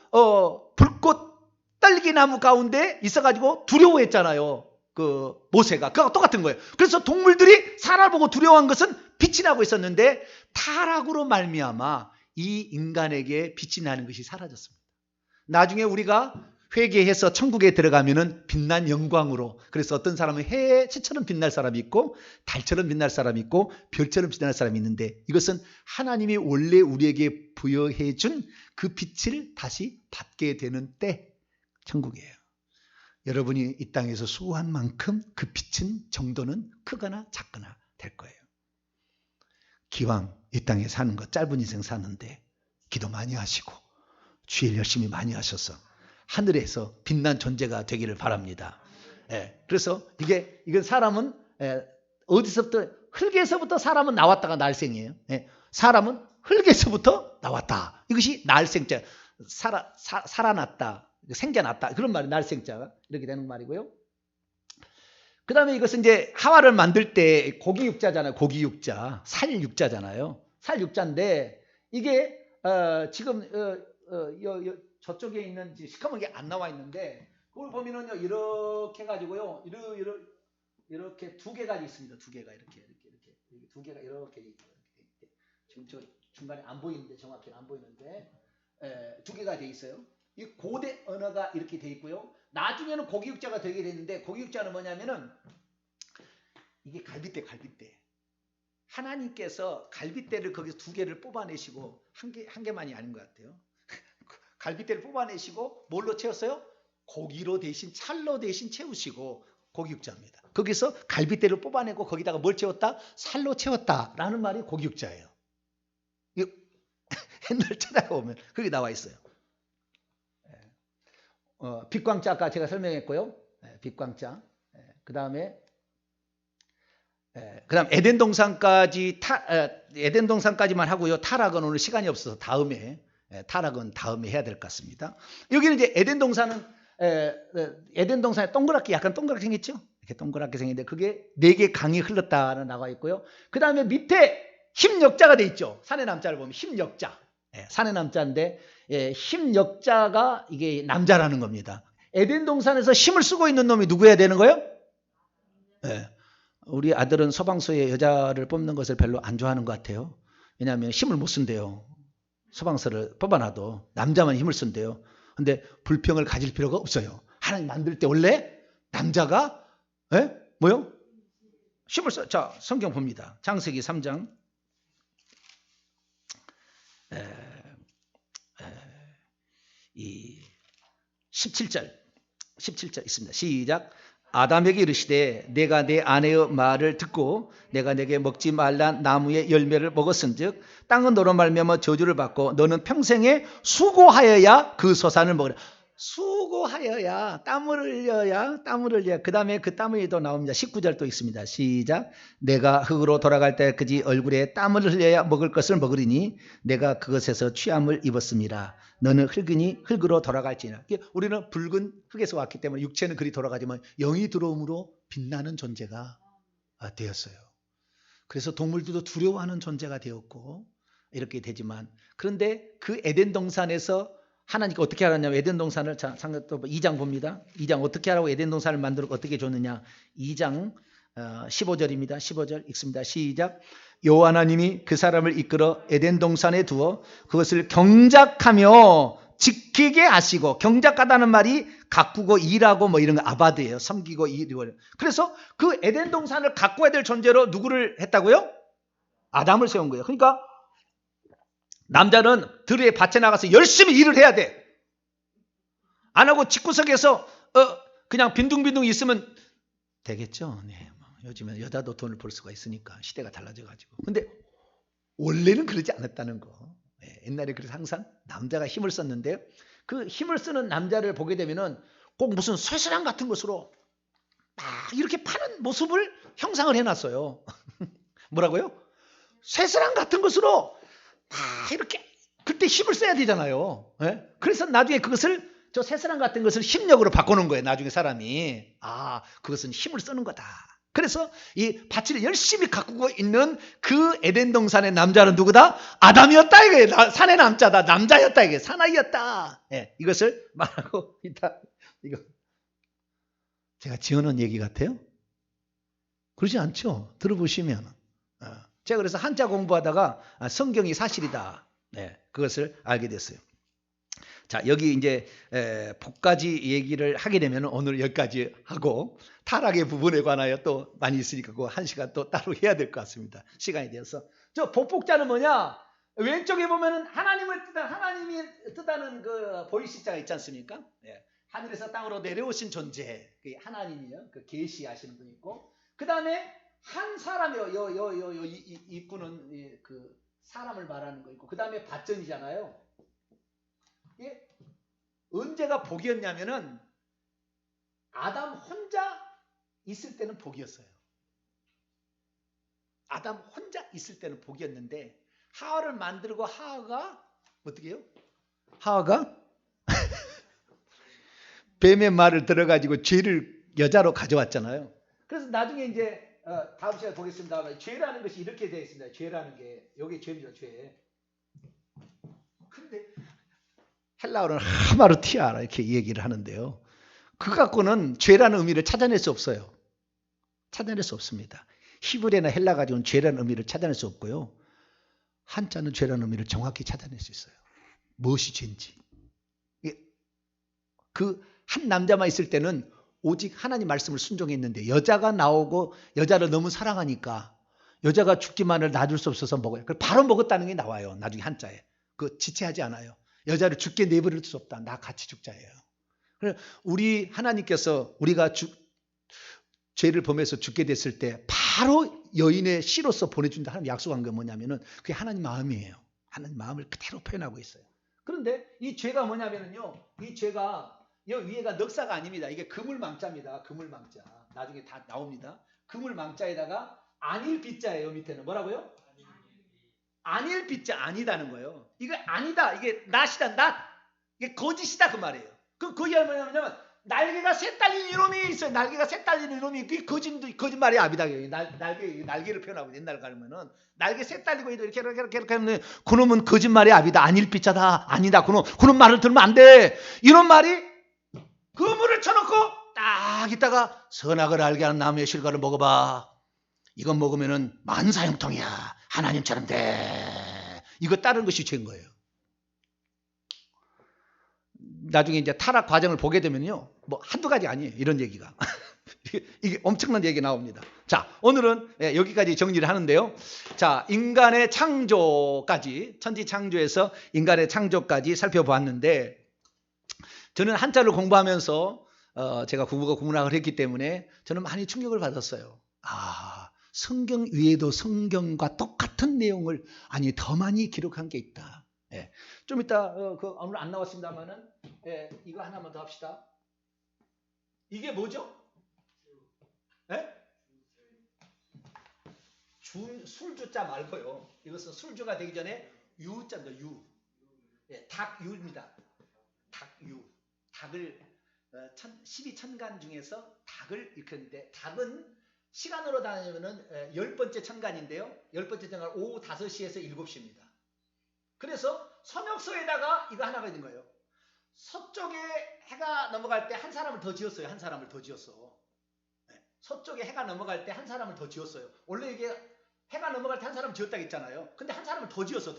불꽃 딸기나무 가운데 있어가지고 두려워했잖아요. 그 모세가. 그거 똑같은 거예요. 그래서 동물들이 사람을 보고 두려워한 것은 빛이 나고 있었는데 타락으로 말미암아 이 인간에게 빛이 나는 것이 사라졌습니다. 나중에 우리가 회개해서 천국에 들어가면은 빛난 영광으로, 그래서 어떤 사람은 해처럼 빛날 사람이 있고 달처럼 빛날 사람이 있고 별처럼 빛날 사람이 있는데 이것은 하나님이 원래 우리에게 부여해 준 그 빛을 다시 받게 되는 때 천국이에요. 여러분이 이 땅에서 수고한 만큼 그 빛은 정도는 크거나 작거나 될 거예요. 기왕 이 땅에 사는 거 짧은 인생 사는데 기도 많이 하시고 주일 열심히 많이 하셔서 하늘에서 빛난 존재가 되기를 바랍니다. 그래서 이건 사람은 어디서부터 흙에서부터 사람은 나왔다가 날생이에요. 사람은 흙에서부터 나왔다. 이것이 날생자, 살아났다, 생겨났다. 그런 말이 날생자가 이렇게 되는 말이고요. 그 다음에 이것은 이제 하와를 만들 때 고기육자잖아요. 고기육자, 살육자잖아요. 살육자인데 이게 지금 저쪽에 있는 시커먼 게 안 나와 있는데 그걸 보면은요 이렇게 해가지고요 이렇게 두 개가 있습니다. 두 개가 이렇게 두 개가 이렇게 지금 저 중간에 안 보이는데 정확히는 안 보이는데 두 개가 돼 있어요. 이 고대 언어가 이렇게 돼 있고요. 나중에는 고기육자가 되게 되는데 고기육자는 뭐냐면은 이게 갈빗대. 하나님께서 갈빗대를 거기서 두 개를 뽑아내시고 한 개만이 아닌 것 같아요. 갈빗대를 뽑아내시고 뭘로 채웠어요? 고기로 대신 찰로 대신 채우시고 고기육자입니다. 거기서 갈빗대를 뽑아내고 거기다가 뭘 채웠다? 살로 채웠다라는 말이 고기육자예요. 옛날 찾아보면 그게 나와 있어요. 빛광자 아까 제가 설명했고요. 빛광자. 그 다음에 에덴 동산까지만 하고요. 타락은 오늘 시간이 없어서 타락은 다음에 해야 될 것 같습니다. 여기는 이제 에덴 동산에 약간 동그랗게 생겼죠? 이렇게 동그랗게 생겼는데 그게 4개 강이 흘렀다는 나와 있고요. 그 다음에 밑에 힘역자가 돼 있죠. 산의 남자를 보면 힘역자. 산의 남자인데 힘역자가 이게 남자라는 겁니다. 에덴 동산에서 힘을 쓰고 있는 놈이 누구여야 되는 거예요? 우리 아들은 소방서에 여자를 뽑는 것을 별로 안 좋아하는 것 같아요. 왜냐하면 힘을 못 쓴대요. 소방서를 뽑아놔도 남자만 힘을 쓴대요. 근데 불평을 가질 필요가 없어요. 하나님 만들 때 원래 남자가 뭐요? 힘을 써. 자, 성경 봅니다. 창세기 3장 17절 있습니다. 시작. 아담에게 이르시되 내가 내 아내의 말을 듣고 내가 내게 먹지 말란 나무의 열매를 먹었은즉 땅은 너로 말미암아 저주를 받고 너는 평생에 수고하여야 그 소산을 먹으라. 수고하여야 땀을 흘려야 그 다음에 그 땀이 또 나옵니다. 19절 또 있습니다. 시작. 내가 흙으로 돌아갈 때까지 얼굴에 땀을 흘려야 먹을 것을 먹으리니 내가 그것에서 취함을 입었습니다. 너는 흙이니 흙으로 돌아갈지니라. 우리는 붉은 흙에서 왔기 때문에 육체는 그리 돌아가지만 영이 들어옴으로 빛나는 존재가 되었어요. 그래서 동물들도 두려워하는 존재가 되었고 이렇게 되지만, 그런데 그 에덴 동산에서 하나님께 어떻게 하느냐면, 에덴 동산을 2장 봅니다. 2장 어떻게 하라고 에덴 동산을 만들어 어떻게 줬느냐. 2장 15절입니다. 15절 읽습니다. 시작. 여호와 하나님이 그 사람을 이끌어 에덴 동산에 두어 그것을 경작하며 지키게 하시고, 경작하다는 말이 가꾸고 일하고 뭐 이런 거 아바드예요. 섬기고 일하고. 그래서 그 에덴 동산을 가꿔야 될 존재로 누구를 했다고요? 아담을 세운 거예요. 그러니까 남자는 들에 밭에 나가서 열심히 일을 해야 돼. 안 하고 집구석에서 그냥 빈둥빈둥 있으면 되겠죠. 네. 요즘엔 여자도 돈을 벌 수가 있으니까 시대가 달라져가지고. 근데 원래는 그러지 않았다는 거. 네. 옛날에 그래서 항상 남자가 힘을 썼는데, 그 힘을 쓰는 남자를 보게 되면은 꼭 무슨 쇠사랑 같은 것으로 막 이렇게 파는 모습을 형상을 해놨어요. 뭐라고요? 쇠사랑 같은 것으로 막 이렇게, 그때 힘을 써야 되잖아요. 네? 그래서 나중에 그것을, 저 쇠사랑 같은 것을 힘력으로 바꾸는 거예요. 나중에 사람이. 그것은 힘을 쓰는 거다. 그래서 이 밭을 열심히 가꾸고 있는 그 에덴 동산의 남자는 누구다? 아담이었다 이거예요. 산의 남자다. 남자였다 이게. 사나이였다. 네, 이것을 말하고 있다. 이거 제가 지어놓은 얘기 같아요? 그러지 않죠. 들어보시면. 제가 그래서 한자 공부하다가 성경이 사실이다. 네, 그것을 알게 됐어요. 자, 여기 이제 복가지 얘기를 하게 되면 오늘 여기까지 하고, 타락의 부분에 관하여 또 많이 있으니까 그 한 시간 또 따로 해야 될 것 같습니다. 시간이 되어서. 저 복복자는 뭐냐? 왼쪽에 보면은 하나님이 뜻하는 그 보이시자가 있지 않습니까? 예. 하늘에서 땅으로 내려오신 존재, 그 하나님이요. 그 계시하시는 분이 있고, 그 다음에 한 사람이요. 입구는 그 사람을 말하는 거 있고, 그 다음에 밭전이잖아요. 예? 언제가 복이었냐면은 아담 혼자 있을 때는 복이었어요. 아담 혼자 있을 때는 복이었는데, 하와를 만들고 하와가 어떻게 해요? 하와가 뱀의 말을 들어가지고 죄를 여자로 가져왔잖아요. 그래서 나중에 이제 다음 시간에 보겠습니다. 죄라는 것이 이렇게 되어 있습니다. 죄라는 게 여기 죄입니다. 죄. 근데 헬라어는 하마르티아라 이렇게 얘기를 하는데요. 그 갖고는 죄라는 의미를 찾아낼 수 없어요. 찾아낼 수 없습니다. 히브리나 헬라 가지고는 죄라는 의미를 찾아낼 수 없고요. 한자는 죄라는 의미를 정확히 찾아낼 수 있어요. 무엇이 죄인지. 그 한 남자만 있을 때는 오직 하나님 말씀을 순종했는데, 여자가 나오고 여자를 너무 사랑하니까 여자가 죽지만을 놔둘 수 없어서 먹어요. 바로 먹었다는 게 나와요. 나중에 한자에. 그 지체하지 않아요. 여자를 죽게 내버릴 수 없다. 나 같이 죽자예요. 우리 하나님께서 우리가 죄를 범해서 죽게 됐을 때 바로 여인의 씨로서 보내준다 하는 약속한 게 뭐냐면은 그게 하나님 마음이에요. 하나님 마음을 그대로 표현하고 있어요. 그런데 이 죄가 뭐냐면은요, 이 죄가 여기 위에가 넉사가 아닙니다. 이게 그물망자입니다. 그물망자. 나중에 다 나옵니다. 그물망자에다가 안일 빗자예요. 밑에는 뭐라고요? 아닐 빗자, 아니다는 거예요. 이거 아니다. 이게 낫이다. 낫. 이게 거짓이다 그 말이에요. 그 뭐냐면 날개가 새 딸린 이놈이 있어요. 날개가 새 딸린 이놈이 그게 거짓말이 아니다. 날개를 표현하고 옛날 가면은 날개 새 딸리고 이렇게 하면 그놈은 거짓말이 아비다. 아닐 빗자다. 아니다. 그놈 말을 들으면 안 돼. 이런 말이, 그물을 쳐놓고 딱 있다가 선악을 알게 하는 나무의 실과를 먹어봐. 이건 먹으면은 만사형통이야. 하나님처럼 돼. 이거 따르는 것이 죄인 거예요. 나중에 이제 타락 과정을 보게 되면요, 뭐 한두 가지 아니에요. 이런 얘기가. 이게 엄청난 얘기 나옵니다. 자, 오늘은 여기까지 정리를 하는데요. 자, 인간의 창조까지, 천지 창조에서 인간의 창조까지 살펴보았는데, 저는 한자를 공부하면서 제가 국문학을 했기 때문에 저는 많이 충격을 받았어요. 성경 위에도 성경과 똑같은 내용을 더 많이 기록한 게 있다. 예. 좀 이따 오늘 안 나왔습니다만은 이거 하나만 더 합시다. 이게 뭐죠? 예? 술주자 말고요. 이것은 술주가 되기 전에 유자입니다. 유. 예, 닭유입니다. 닭유. 닭을 12천간 중에서 닭을 일컫는데, 닭은 시간으로 다니면은 10번째 천간인데요. 10번째 천간 오후 5시에서 7시입니다. 그래서 서명서에다가 이거 하나가 있는 거예요. 서쪽에 해가 넘어갈 때 한 사람을 더 지었어요. 한 사람을 더 지었어. 서쪽에 해가 넘어갈 때 한 사람을 더 지었어요. 원래 이게 해가 넘어갈 때 한 사람 지었다고 했잖아요. 근데 한 사람을 더 지었어.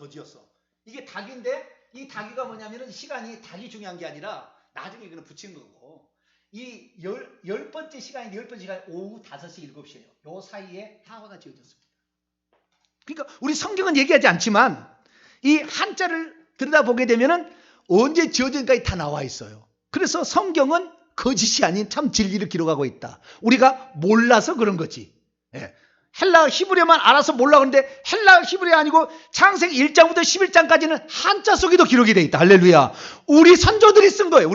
이게 닭인데 이 닭이가 뭐냐면은 시간이 닭이 중요한 게 아니라 나중에 이거는 붙인 거고 이 10번째 시간이 오후 5시 7시예요. 요 사이에 하와가 지어졌습니다. 그러니까 우리 성경은 얘기하지 않지만 이 한자를 들여다보게 되면은 언제 지어진까지 다 나와 있어요. 그래서 성경은 거짓이 아닌 참 진리를 기록하고 있다. 우리가 몰라서 그런 거지. 헬라 히브리어만 알아서 몰라 그러는데 헬라 히브리어 아니고 창세기 1장부터 11장까지는 한자 속에도 기록이 돼 있다. 할렐루야. 우리 선조들이 쓴 거예요.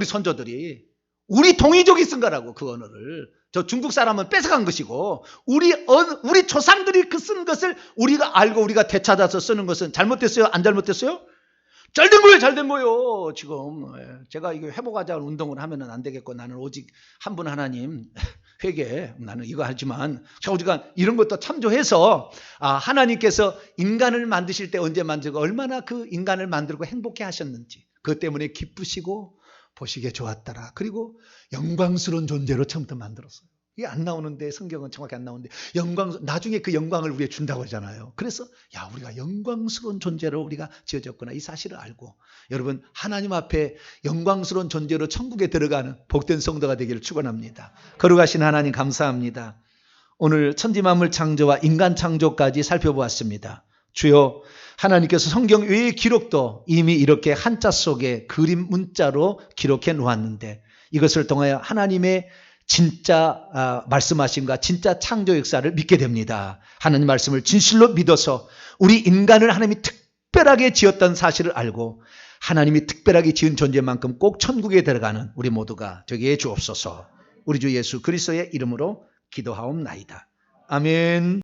우리 동이족이 쓴 거라고 그 언어를. 저 중국 사람은 뺏어간 것이고 우리 조상들이 그 쓴 것을 우리가 알고 우리가 되찾아서 쓰는 것은 잘못됐어요? 안 잘못됐어요? 잘된 거예요. 지금 제가 이거 회복하자는 운동을 하면은 안 되겠고 나는 오직 한 분 하나님 회개 나는 이거 하지만 우리가 이런 것도 참조해서 하나님께서 인간을 만드실 때 언제 만들고 얼마나 그 인간을 만들고 행복해 하셨는지 그것 때문에 기쁘시고 보시기에 좋았더라. 그리고 영광스러운 존재로 처음부터 만들었어요. 이게 안 나오는데 성경은 정확히 안 나오는데 나중에 그 영광을 우리에게 준다고 하잖아요. 그래서 우리가 영광스러운 존재로 우리가 지어졌구나 이 사실을 알고 여러분 하나님 앞에 영광스러운 존재로 천국에 들어가는 복된 성도가 되기를 축원합니다. 거룩하신 하나님 감사합니다. 오늘 천지만물 창조와 인간 창조까지 살펴보았습니다. 주여 하나님께서 성경 외의 기록도 이미 이렇게 한자 속에 그림 문자로 기록해 놓았는데 이것을 통하여 하나님의 진짜 말씀하심과 진짜 창조 역사를 믿게 됩니다. 하나님 말씀을 진실로 믿어서 우리 인간을 하나님이 특별하게 지었던 사실을 알고 하나님이 특별하게 지은 존재만큼 꼭 천국에 들어가는 우리 모두가 되게 해 주옵소서. 우리 주 예수 그리스도의 이름으로 기도하옵나이다. 아멘.